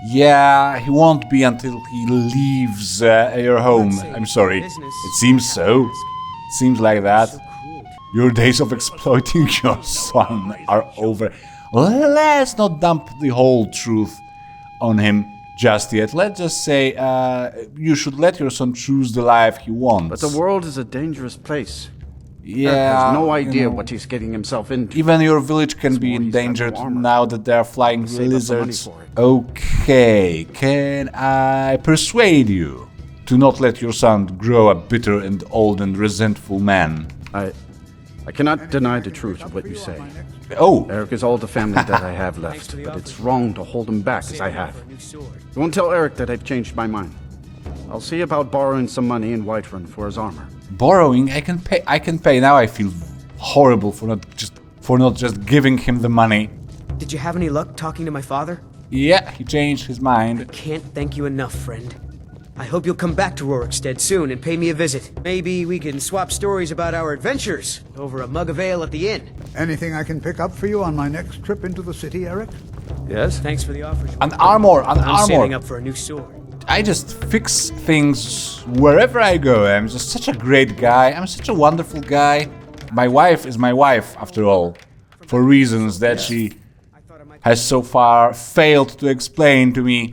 Yeah, he won't be until he leaves your home. I'm sorry. It seems so. It seems like that. Your days of exploiting your son are over. Let's not dump the whole truth on him just yet. Let's just say you should let your son choose the life he wants. But the world is a dangerous place. Yeah, Eric has no idea you know, what he's getting himself into. Even your village can be endangered now that there are flying lizards. Okay, can I persuade you to not let your son grow a bitter and old and resentful man? I cannot deny the truth of what you say. Oh! Eric is all the family that I have left, but it's wrong to hold him back as I have. You won't tell Eric that I've changed my mind. I'll see about borrowing some money in Whiterun for his armor. Borrowing? I can pay. Now I feel horrible for not just giving him the money. Did you have any luck talking to my father? Yeah, he changed his mind. I can't thank you enough, friend. I hope you'll come back to Rorikstead soon and pay me a visit. Maybe we can swap stories about our adventures over a mug of ale at the inn. Anything I can pick up for you on my next trip into the city, Eric? Yes? Thanks for the offer. An armor. I'm saving up for a new sword. I just fix things wherever I go. I'm just such a great guy. I'm such a wonderful guy. My wife is my wife, after all, for reasons that she has so far failed to explain to me.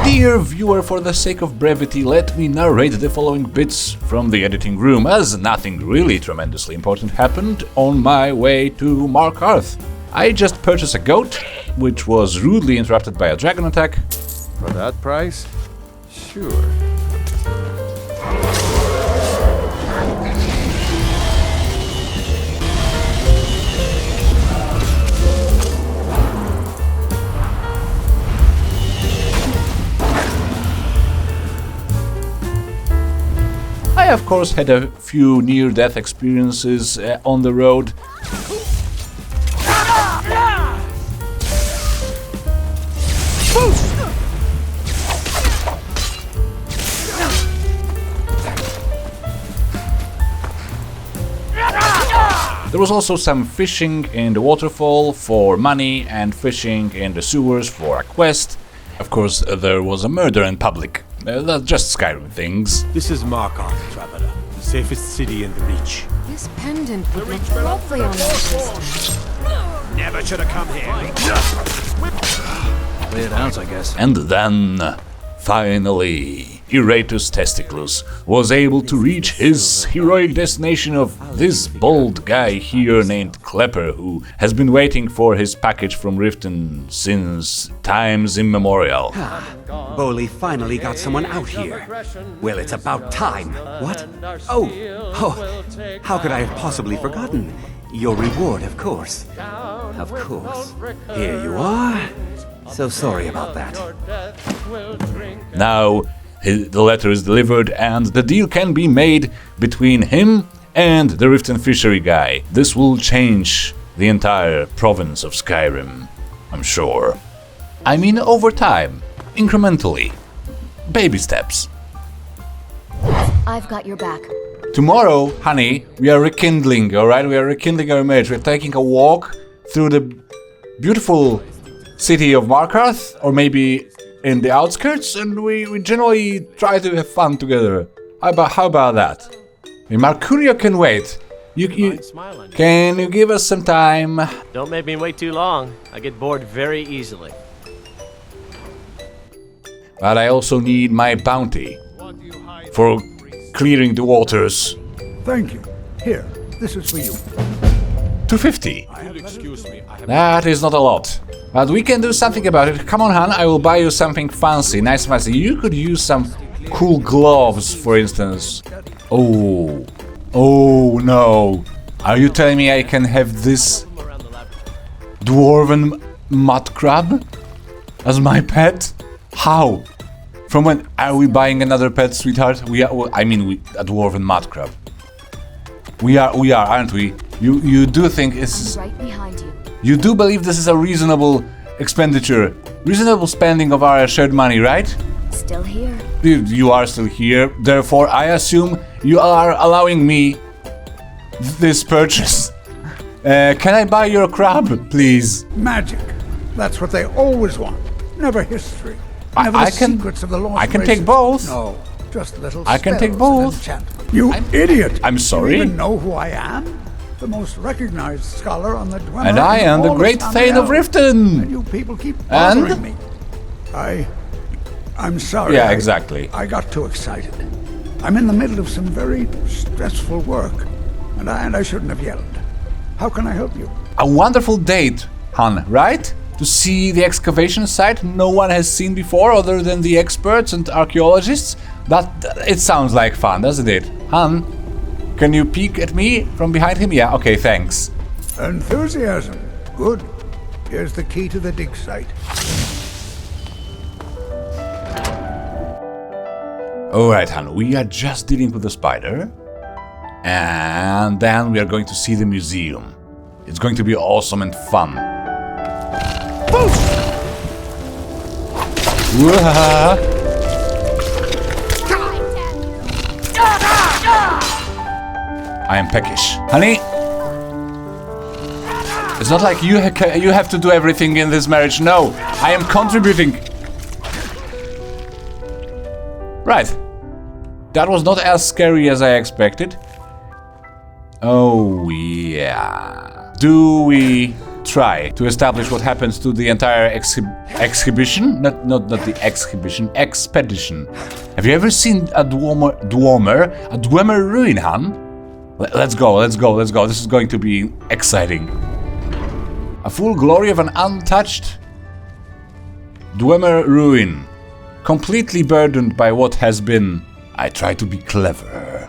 Dear viewer, for the sake of brevity, let me narrate the following bits from the editing room, as nothing really tremendously important happened on my way to Markarth. I just purchased a goat, which was rudely interrupted by a dragon attack. For that price? Sure. I, of course, had a few near-death experiences on the road. There was also some fishing in the waterfall for money and fishing in the sewers for a quest. Of course, there was a murder in public. That's just Skyrim things. This is Markarth, traveler. The safest city in the Reach. This pendant would look lovely on this. Never should have come here. Lay it out, I guess. And then, finally, Iratus Testiclus was able to reach his heroic destination of this bold guy here named Klepper, who has been waiting for his package from Riften since times immemorial. Boley finally got someone out here. Well, it's about time. What? Oh, how could I have possibly forgotten? Your reward, of course. Of course. Here you are. So sorry about that. Now, the letter is delivered and the deal can be made between him and the Riften fishery guy. This will change the entire province of Skyrim, I'm sure. I mean over time, incrementally, baby steps. I've got your back. Tomorrow, honey, we are rekindling, alright? We are rekindling our marriage. We're taking a walk through the beautiful city of Markarth, or maybe in the outskirts, and we generally try to have fun together. How about that? Mercurio can wait. Can you give us some time? Don't make me wait too long. I get bored very easily. But I also need my bounty for clearing the waters. Thank you. Here, this is for you. 250. That is not a lot. But we can do something about it. Come on, Han, I will buy you something fancy, nice fancy. You could use some cool gloves, for instance. Oh no. Are you telling me I can have this dwarven mud crab as my pet? How? From when are we buying another pet, sweetheart? A dwarven mud crab. We are, aren't we? You do think it's right behind you. You do believe this is a reasonable expenditure, reasonable spending of our shared money, right? Still here. You are still here, therefore I assume you are allowing me this purchase. Can I buy your crab, please? Magic. That's what they always want. Never history. Never the secrets of the lost I can races. take both. No, just little I can take spells both. and You idiot! I'm sorry. You even know who I am? The most recognized scholar on the Dwemer. And I am the great Thane of Riften. And you people keep bothering me. I'm sorry. Yeah, exactly. I got too excited. I'm in the middle of some very stressful work, and I shouldn't have yelled. How can I help you? A wonderful date, Han, right? To see the excavation site no one has seen before other than the experts and archaeologists. It sounds like fun, doesn't it? Han, can you peek at me from behind him? Yeah, okay, thanks. Enthusiasm. Good. Here's the key to the dig site. Alright, Han, we are just dealing with the spider. And then we are going to see the museum. It's going to be awesome and fun. I am peckish. Honey! It's not like you have to do everything in this marriage. No, I am contributing. Right. That was not as scary as I expected. Oh, yeah. Do we try to establish what happens to the entire exhibition? Not the exhibition, expedition. Have you ever seen a Dwemer ruin, Han? Let's go. This is going to be exciting. A full glory of an untouched Dwemer ruin. Completely burdened by what has been. I try to be clever,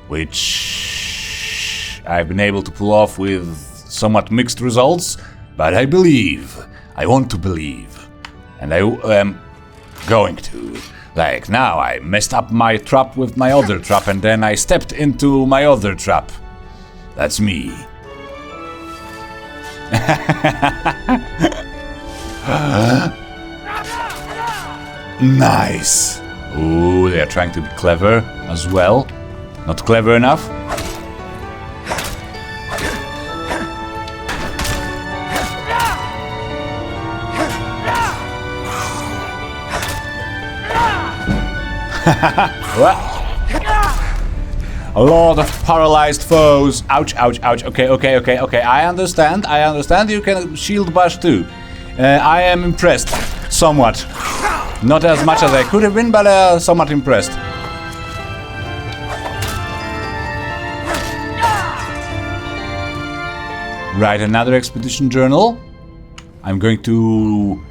which I've been able to pull off with somewhat mixed results, but I want to believe, and I am going to. Like, now I messed up my trap with my other trap and then I stepped into my other trap. That's me. Nice. Ooh, they are trying to be clever as well. Not clever enough. A lot of paralyzed foes. Ouch, ouch, ouch. Okay. I understand. You can shield bash too. I am impressed. Somewhat. Not as much as I could have been, but somewhat impressed. Write another expedition journal. I'm going to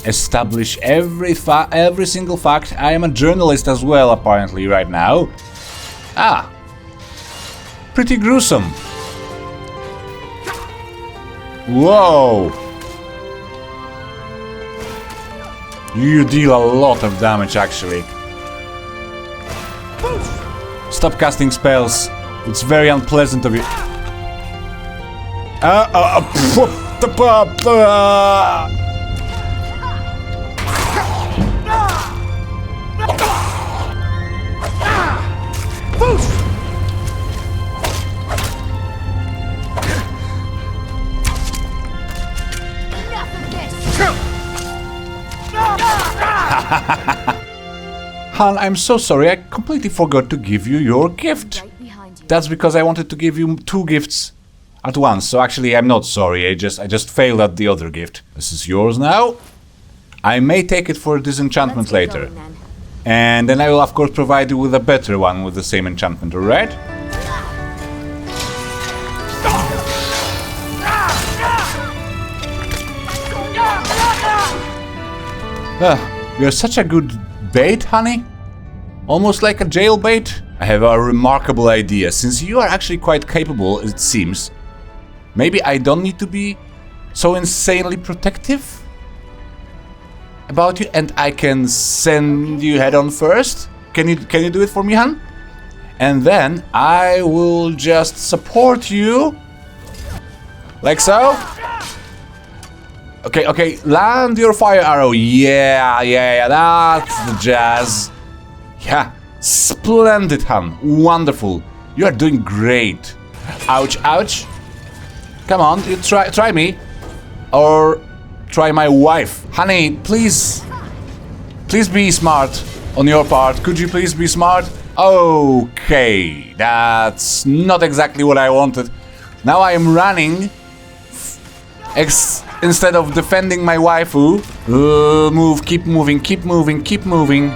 establish every single fact. I am a journalist as well, apparently, right now. Ah. Pretty gruesome. Whoa. You deal a lot of damage, actually. Stop casting spells. It's very unpleasant of you. Han, I'm so sorry, I completely forgot to give you your gift. That's because I wanted to give you 2 gifts at once, so actually I'm not sorry, I just failed at the other gift. This is yours now. I may take it for disenchantment later. And then I will of course provide you with a better one with the same enchantment, alright? You're such a good bait, honey. Almost like a jail bait. I have a remarkable idea. Since you are actually quite capable, it seems, maybe I don't need to be so insanely protective about you, and I can send you head on first. Can you do it for me, hun? And then I will just support you, like so. Okay, land your fire arrow. Yeah, that's the jazz. Yeah, splendid, hun. Wonderful. You are doing great. Ouch, ouch. Come on, you try me. Or try my wife. Honey, please. Please be smart on your part. Could you please be smart? Okay, that's not exactly what I wanted. Now I am running. Instead of defending my waifu. Keep moving.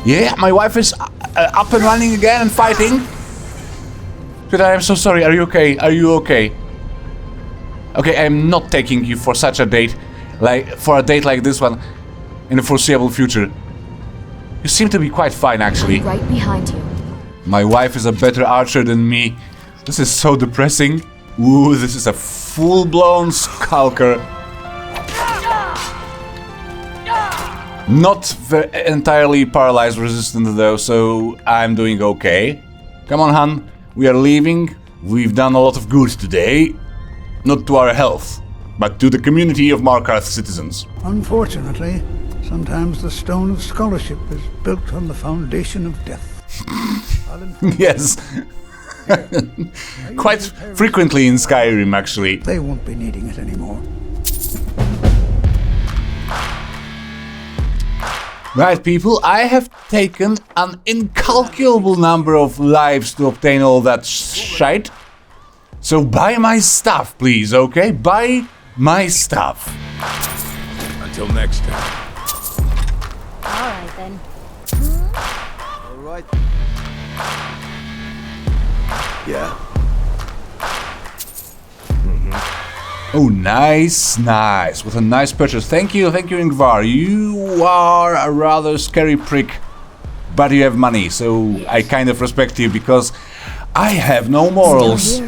Yeah, my wife is up and running again and fighting. Sweetheart, I'm so sorry. Are you okay? Okay, I'm not taking you for such a date. For a date like this one in the foreseeable future. You seem to be quite fine, actually. Right behind you. My wife is a better archer than me. This is so depressing. Ooh, this is a full-blown skulker. Not entirely paralyzed resistant though, so I'm doing okay. Come on, hun. We are leaving. We've done a lot of good today. Not to our health, but to the community of Markarth citizens. Unfortunately, sometimes the stone of scholarship is built on the foundation of death. Yes. Quite frequently in Skyrim, actually. They won't be needing it anymore. Right, people, I have taken an incalculable number of lives to obtain all that shite. So buy my stuff, please, okay? Buy my stuff. Until next time. Alright then. Alright. Yeah. Oh, nice. What a nice purchase. Thank you, Ingvar. You are a rather scary prick, but you have money, so I kind of respect you because I have no morals.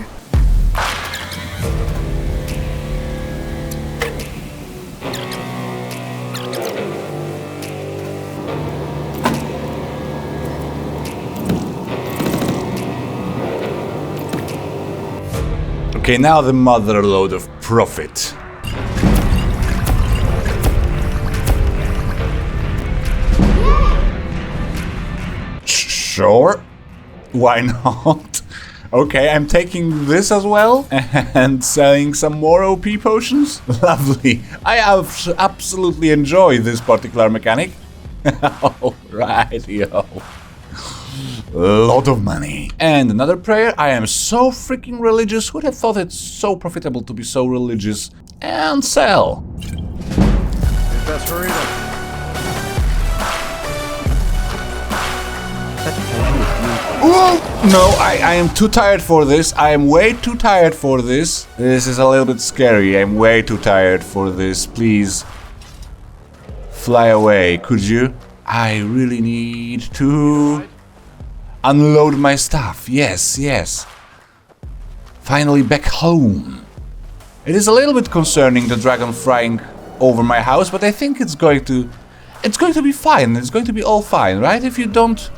Okay, now the mother load of profit. Sure. Why not? Okay, I'm taking this as well and selling some more OP potions. Lovely. I absolutely enjoy this particular mechanic. Alright, yo. A lot of money. And another prayer. I am so freaking religious. Who'd have thought it's so profitable to be so religious? And sell. Best hurry up. No, I am too tired for this. I am way too tired for this. This is a little bit scary. I'm way too tired for this. Please. Fly away, could you? I really need to unload my stuff. Yes, yes. Finally back home. It is a little bit concerning, the dragon flying over my house, but I think it's going to be fine. It's going to be all fine, right? If you don't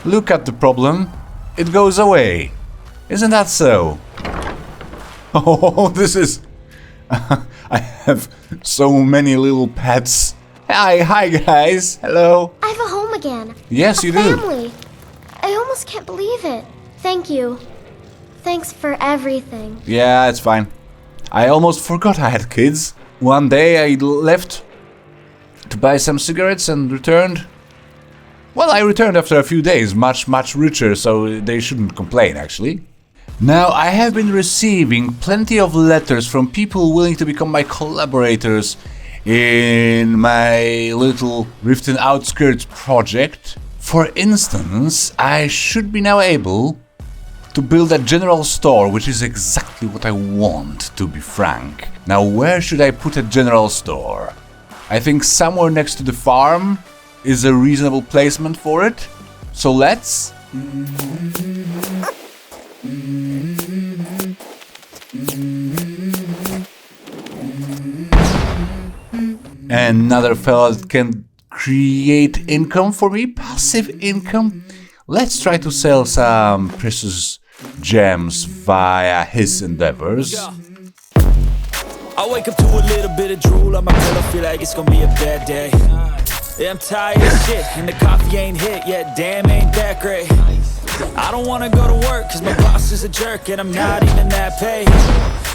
look at the problem, it goes away. Isn't that so? Oh, this is... I have so many little pets. Hi guys. Hello. I have a home again. Yes, you do. Family. I almost can't believe it. Thank you. Thanks for everything. Yeah, it's fine. I almost forgot I had kids. One day I left to buy some cigarettes and returned. Well, I returned after a few days, much richer, so they shouldn't complain, actually. Now, I have been receiving plenty of letters from people willing to become my collaborators in my little Riften Outskirts project. For instance, I should be now able to build a general store, which is exactly what I want, to be frank. Now, where should I put a general store? I think somewhere next to the farm is a reasonable placement for it. So let's... Another fella that can create income for me, passive income. Let's try to sell some precious gems via his endeavors. I wake up to a little bit of drool on my pillow, feel like it's gonna be a bad day. Yeah, I'm tired of shit, and the coffee ain't hit yet, damn ain't that great. I don't wanna go to work, cause my boss is a jerk, and I'm not even that paid.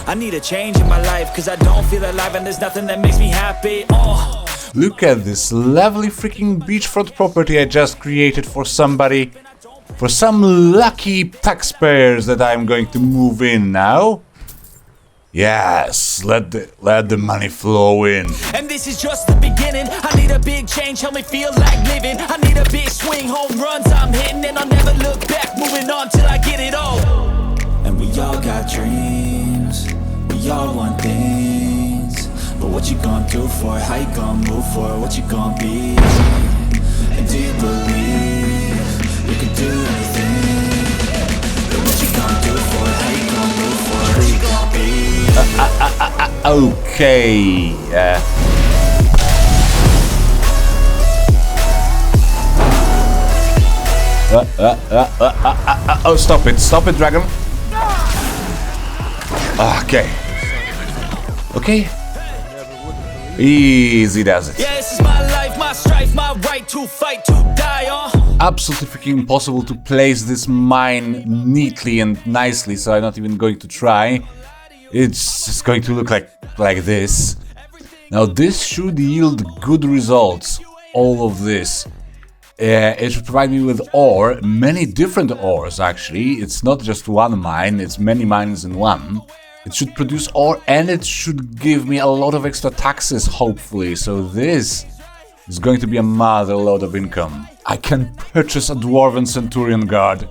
I need a change in my life, cause I don't feel alive, and there's nothing that makes me happy. Look at this lovely freaking beachfront property I just created for somebody. For some lucky taxpayers that I'm going to move in now. Yes, let the money flow in. And this is just the beginning. I need a big change, help me feel like living. I need a big swing, home runs I'm hitting, and I'll never look back, moving on till I get it all. And we all got dreams, we all want things. But what you gonna do for it? How you gonna move for it? What you gonna be? And do you believe you can do anything? But what you gonna do for it? How you gonna move for it? What you gonna be? Okay. Oh, stop it, dragon. Okay. Okay. Easy does it. Yeah, this is my life, my strife, my right to fight, to die on. Absolutely freaking impossible to place this mine neatly and nicely, so I'm not even going to try. It's just going to look like this. Now this should yield good results, all of this. It should provide me with ore, many different ores actually. It's not just one mine, it's many mines in one. It should produce ore and it should give me a lot of extra taxes, hopefully. So this is going to be a mother load of income. I can purchase a Dwarven Centurion Guard.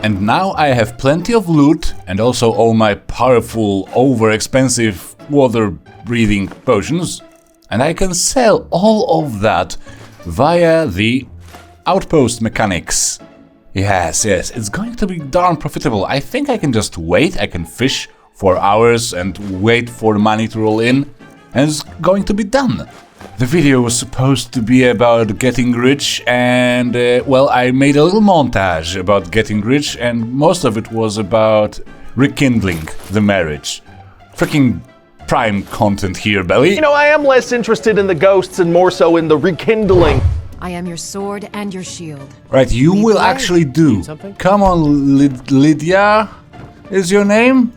And now I have plenty of loot and also all my powerful, over-expensive water-breathing potions. And I can sell all of that via the outpost mechanics. Yes, it's going to be darn profitable. I think I can just wait, I can fish for hours and wait for the money to roll in, and it's going to be done. The video was supposed to be about getting rich and, well, I made a little montage about getting rich and most of it was about rekindling the marriage. Freaking prime content here, Belly. You know, I am less interested in the ghosts and more so in the rekindling. I am your sword and your shield. Right, you will actually do. Come on, Lydia is your name?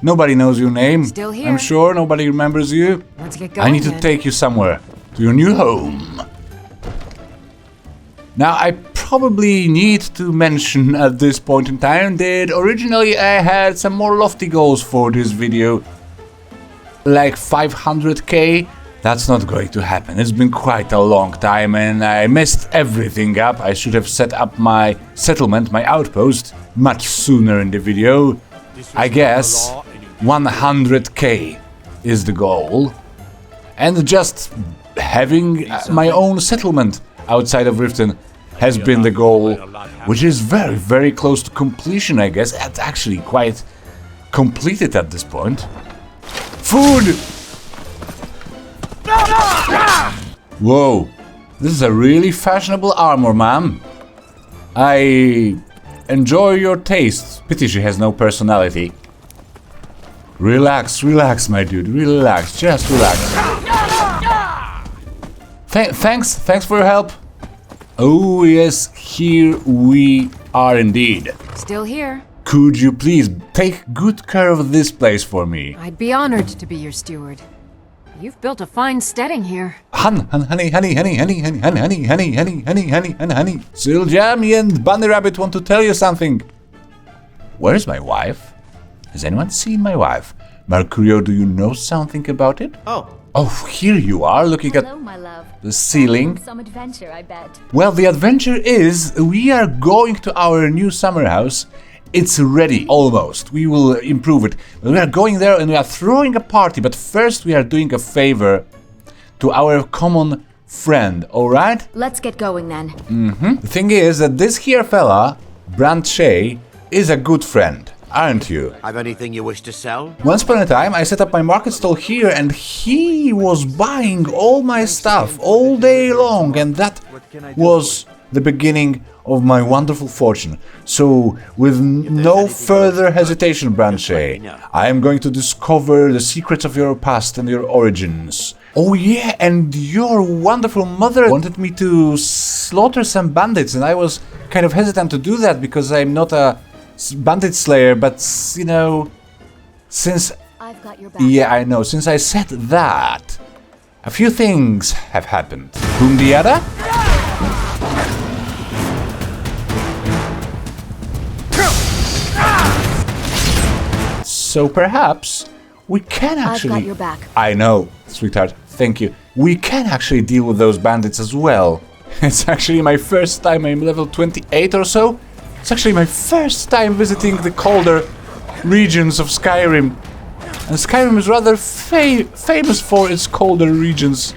Nobody knows your name. Still here. I'm sure nobody remembers you. Let's get going. I need to take you somewhere, to your new home. Now, I probably need to mention at this point in time that originally I had some more lofty goals for this video. Like 500k. That's not going to happen. It's been quite a long time and I messed everything up. I should have set up my settlement, my outpost, much sooner in the video. I guess 100k is the goal. And just having my own settlement outside of Riften has been the goal, which is very, very close to completion, I guess. It's actually quite completed at this point. Food! Whoa, this is a really fashionable armor, ma'am. I enjoy your taste. Pity she has no personality. Relax, relax, my dude. Relax, just relax. Thanks for your help. Oh yes, here we are indeed. Still here. Could you please take good care of this place for me? I'd be honored to be your steward. You've built a fine steading here. Honey. Sylvia, me and Bunny Rabbit want to tell you something. Where's my wife? Has anyone seen my wife? Mercurio, do you know something about it? Oh, here you are, looking at the ceiling. Some adventure, I bet. Well, the adventure is we are going to our new summer house. It's ready, almost. We will improve it. We are going there and we are throwing a party, but first we are doing a favor to our common friend, alright? Let's get going then. The thing is that this here fella, Brand Shay, is a good friend, aren't you? Have anything you wish to sell? Once upon a time, I set up my market stall here and he was buying all my stuff all day long, and that was the beginning of my wonderful fortune. So, with no further hesitation, Branche, I am going to discover the secrets of your past and your origins. Oh yeah, and your wonderful mother wanted me to slaughter some bandits, and I was kind of hesitant to do that because I'm not a bandit slayer, but, you know, since... I've got your back. Yeah, I know. Since I said that, a few things have happened. Boom dyalla? So perhaps we can actually... I've got your back. I know, sweetheart. Thank you. We can actually deal with those bandits as well. It's actually my first time. I'm level 28 or so. It's actually my first time visiting the colder regions of Skyrim. And Skyrim is rather famous for its colder regions.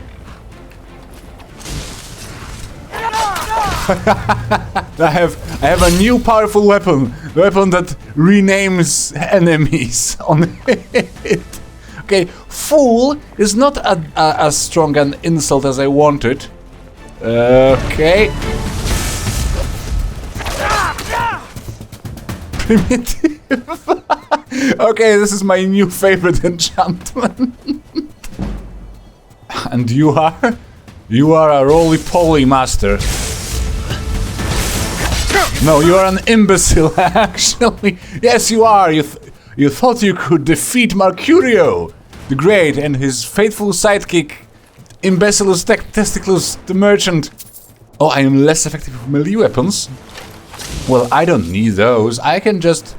I have a new powerful weapon. A weapon that renames enemies on it. Okay, fool is not as strong an insult as I wanted. Okay. Primitive. Okay, this is my new favorite enchantment. And you are? You are a roly-poly master. No, you are an imbecile, actually. Yes, you are. You thought you could defeat Mercurio the Great and his faithful sidekick, Imbecilus Testiclus the Merchant. Oh, I am less effective with melee weapons. Well, I don't need those. I can just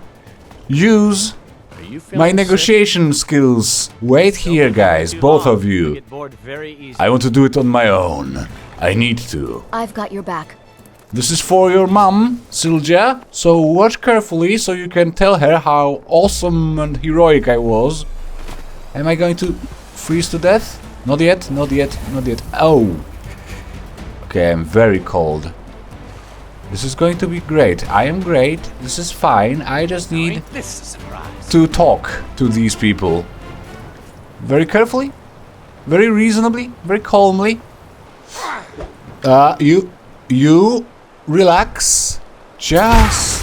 use my negotiation skills. Wait here, guys, both of you. I want to do it on my own. I need to. I've got your back. This is for your mom, Sylgia, so watch carefully so you can tell her how awesome and heroic I was. Am I going to freeze to death? Not yet, not yet, not yet. Oh! Okay, I'm very cold. This is going to be great. I am great. This is fine. I just need to talk to these people. Very carefully, very reasonably, very calmly. You relax. Just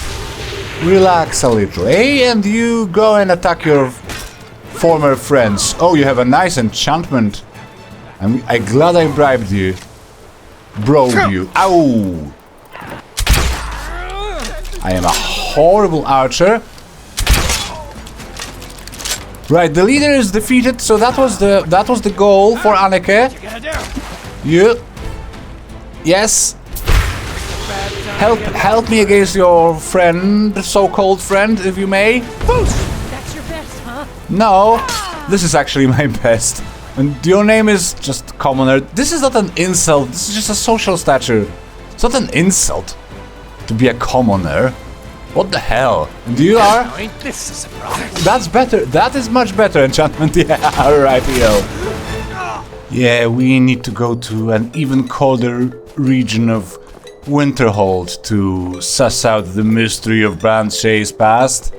relax a little, eh? And you go and attack your former friends. Oh, you have a nice enchantment. I'm glad I bribed you. Broed you. Ow! I am a horrible archer. Right, the leader is defeated, so that was the goal for Anneke. You. Yes. Help me against your friend, so-called friend, if you may. That's your best, huh? No, this is actually my best. And your name is just commoner. This is not an insult. This is just a social stature. It's not an insult to be a commoner. What the hell? And you are? Ain't this a surprise? That's better. That is much better enchantment. Yeah, alright, yo. Yeah, we need to go to an even colder region of Winterhold to suss out the mystery of Brandshay's past.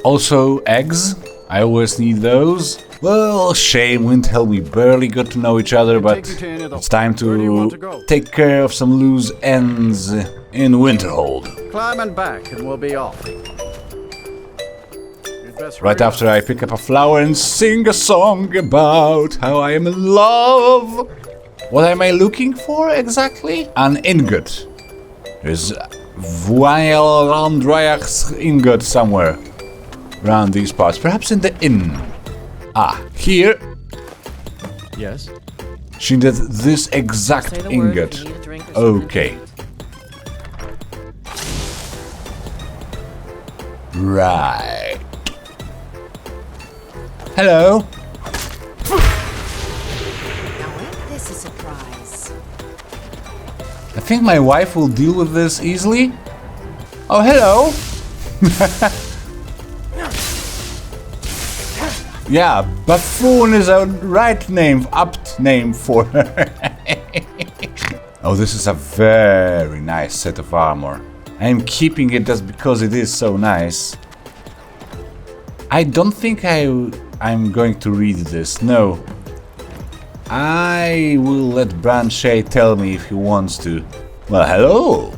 Also, eggs. I always need those. Well, shame, Windhelm, we barely got to know each other, but it's time to take care of some loose ends in Winterhold. Climbing back and we'll be off. Right after I pick up a flower and sing a song about how I am in love. What am I looking for exactly? An ingot. There's Vuailrandrayach's ingot somewhere around these parts. Perhaps in the inn. Ah, here. Yes? She did this exact ingot. Okay. Right. Hello. Now ain't this a surprise? I think my wife will deal with this easily. Oh, hello. Yeah, buffoon is a right name, apt name for her. Oh, this is a very nice set of armor. I am keeping it just because it is so nice. I don't think I'm going to read this, no. I will let Brandshay tell me if he wants to. Well, hello!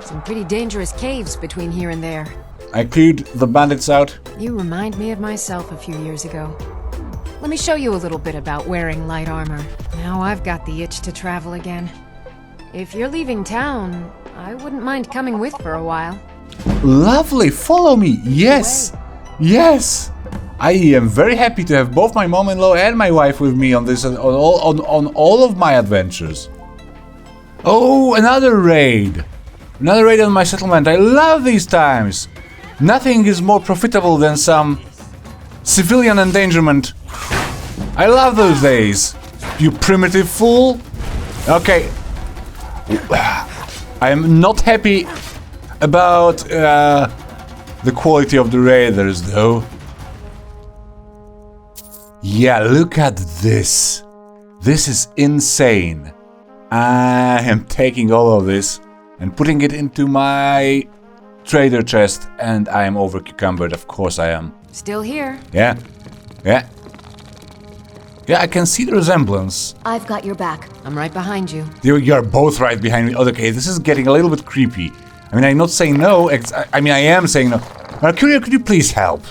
Some pretty dangerous caves between here and there. I cleared the bandits out. You remind me of myself a few years ago. Let me show you a little bit about wearing light armor. Now I've got the itch to travel again. If you're leaving town, I wouldn't mind coming with for a while. Lovely, follow me, yes! Yes! I am very happy to have both my mom-in-law and my wife with me on this, on all of my adventures. Oh, another raid! Another raid on my settlement. I love these times! Nothing is more profitable than some civilian endangerment. I love those days. You primitive fool. Okay. I am not happy about the quality of the raiders, though. Yeah, look at this. This is insane. I am taking all of this and putting it into my trader chest, and I am over cucumbered. Of course I am. Still here. Yeah. Yeah. Yeah, I can see the resemblance. I've got your back. I'm right behind you. You're both right behind me. Okay, this is getting a little bit creepy. I mean, I'm not saying no. I mean, I am saying no. Courier, could you please help?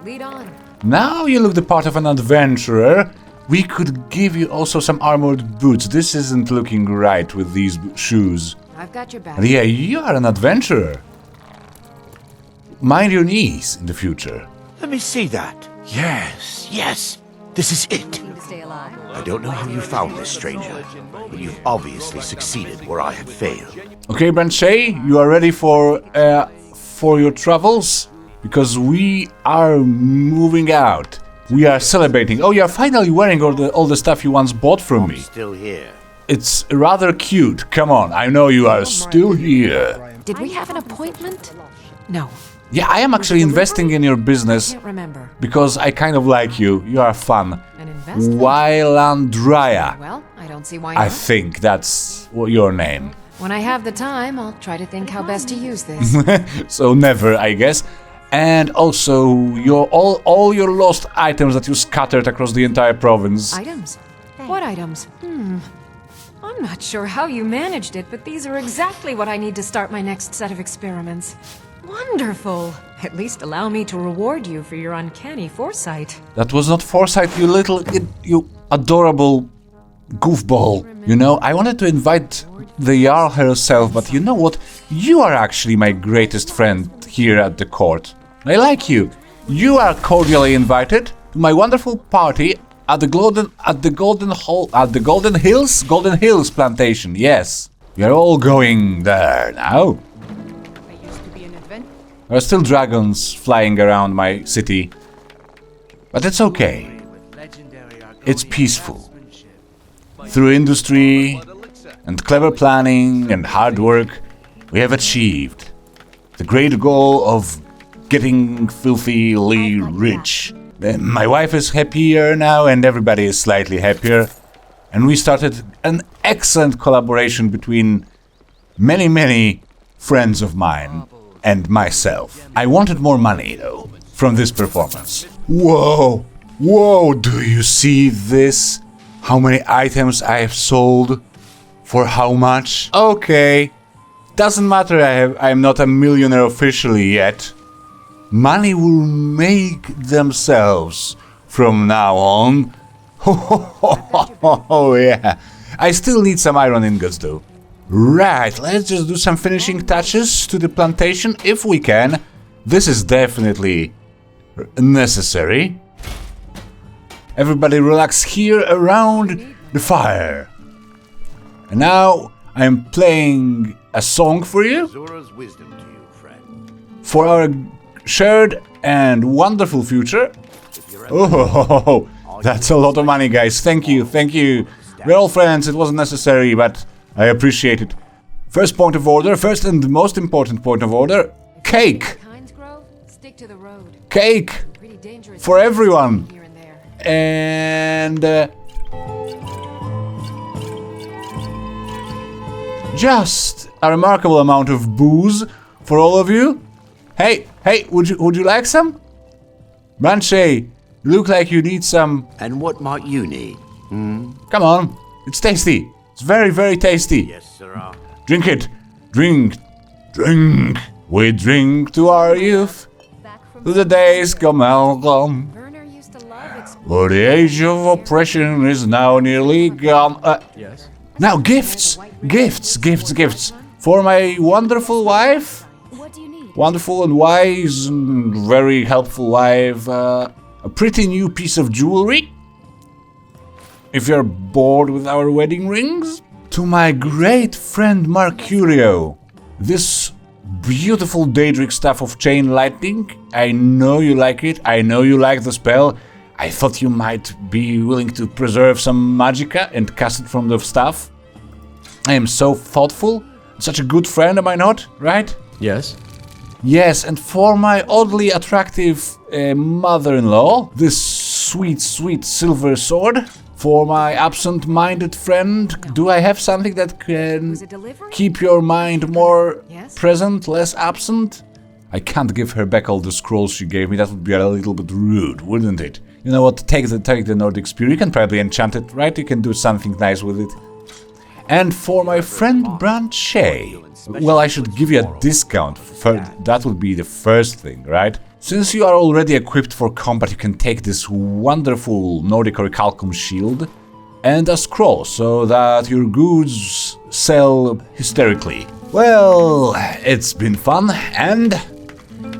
Lead on. Now you look the part of an adventurer. We could give you also some armored boots. This isn't looking right with these shoes. I've got your back. And yeah, you are an adventurer. Mind your knees in the future. Let me see that. Yes, yes. This is it. Stay alive. I don't know how you found this, stranger, but you've obviously succeeded where I had failed. Okay, Brandshay, you are ready for your travels? Because we are moving out. We are celebrating. Oh, you are finally wearing all the stuff you once bought from me. Still here. It's rather cute. Come on, I know you are still here. Did we have an appointment? No. Yeah, I am actually investing in your business Can't remember. because I kind of like you. You are fun. An investment? Wylandrya. Well, I don't see why I not. think that's your name. When I have the time, I'll try to think how best to use this. So never, I guess. And also your all your lost items that you scattered across the entire province. Items? What items? I'm not sure how you managed it, but these are exactly what I need to start my next set of experiments. Wonderful! At least allow me to reward you for your uncanny foresight. That was not foresight, you adorable goofball. You know, I wanted to invite the Jarl herself, but you know what? You are actually my greatest friend here at the court. I like you. You are cordially invited to my wonderful party at the Golden Hills Plantation. Yes, we are all going there now. There are still dragons flying around my city, but it's okay. It's peaceful. Through industry and clever planning and hard work, we have achieved the great goal of getting filthily rich. My wife is happier now and everybody is slightly happier. And we started an excellent collaboration between many friends of mine and myself. I wanted more money, though, from this performance. Whoa! Whoa! Do you see this? How many items I have sold? For how much? Okay. Doesn't matter, I'm not a millionaire officially yet. Money will make themselves from now on. Oh yeah. I still need some iron ingots though. Right, let's just do some finishing touches to the plantation if we can. This is definitely necessary. Everybody relax here around the fire. And now I'm playing a song for you. Zora's wisdom to you, friend. For our shared and wonderful future. Oh, that's a lot of money, guys. Thank you, thank you. We're all friends, it wasn't necessary, but I appreciate it. First point of order, first and most important point of order, cake. Cake for everyone. And just a remarkable amount of booze for all of you. Hey, would you like some? Branche, you look like you need some. And what might you need? Come on, it's tasty. It's very tasty. Yes, sir. Drink it. Drink. We drink to our youth. To the days come and gone. For the age of oppression is now nearly gone. Yes. Now gifts. For my wonderful wife. Wonderful and wise and very helpful wife. A pretty new piece of jewelry. If you're bored with our wedding rings. To my great friend Mercurio. This beautiful Daedric Staff of Chain Lightning. I know you like it. I know you like the spell. I thought you might be willing to preserve some magicka and cast it from the staff. I am so thoughtful. Such a good friend, am I not? Right? Yes. Yes, and for my oddly attractive mother-in-law, this sweet silver sword. For my absent-minded friend, do I have something that can keep your mind more present, less absent? I can't give her back all the scrolls she gave me, that would be a little bit rude, wouldn't it? You know what, take the Nordic Spear, you can probably enchant it, right? You can do something nice with it. And for my friend Branche, well, I should give you a discount, that would be the first thing, right? Since you are already equipped for combat, you can take this wonderful Nordic Orichalcum shield and a scroll, so that your goods sell hysterically. Well, it's been fun and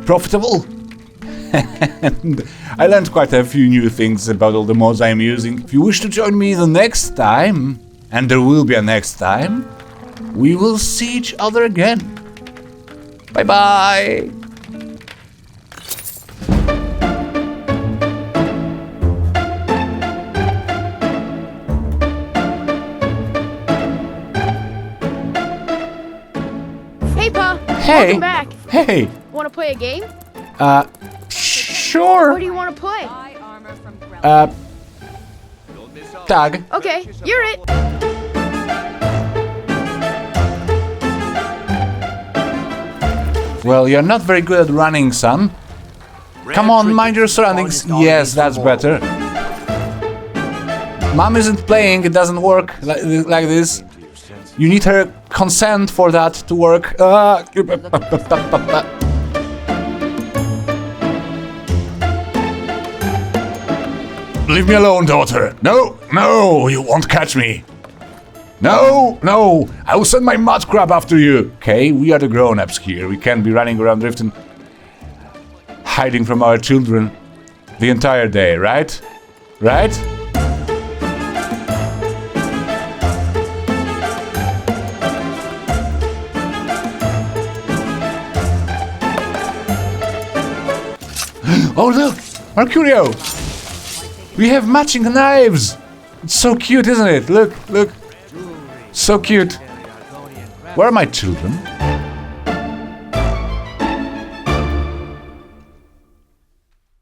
profitable. And I learned quite a few new things about all the mods I'm using. If you wish to join me the next time, and there will be a next time, we will see each other again. Bye-bye! Hey, Pa. Hey. Welcome back. Hey. Want to play a game? Sure. What do you want to play? Tag. Okay, you're it. Well, you're not very good at running, son. Come on, mind your surroundings. Yes, that's better. Mom isn't playing, it doesn't work like this. You need her consent for that to work. Leave me alone, daughter. No, no, you won't catch me. No, no, I will send my mud crab after you. Okay, we are the grown-ups here. We can't be running around Riften, hiding from our children the entire day, right? Right? Oh look, Mercurio! We have matching knives! It's so cute, isn't it? Look, look. So cute. Where are my children?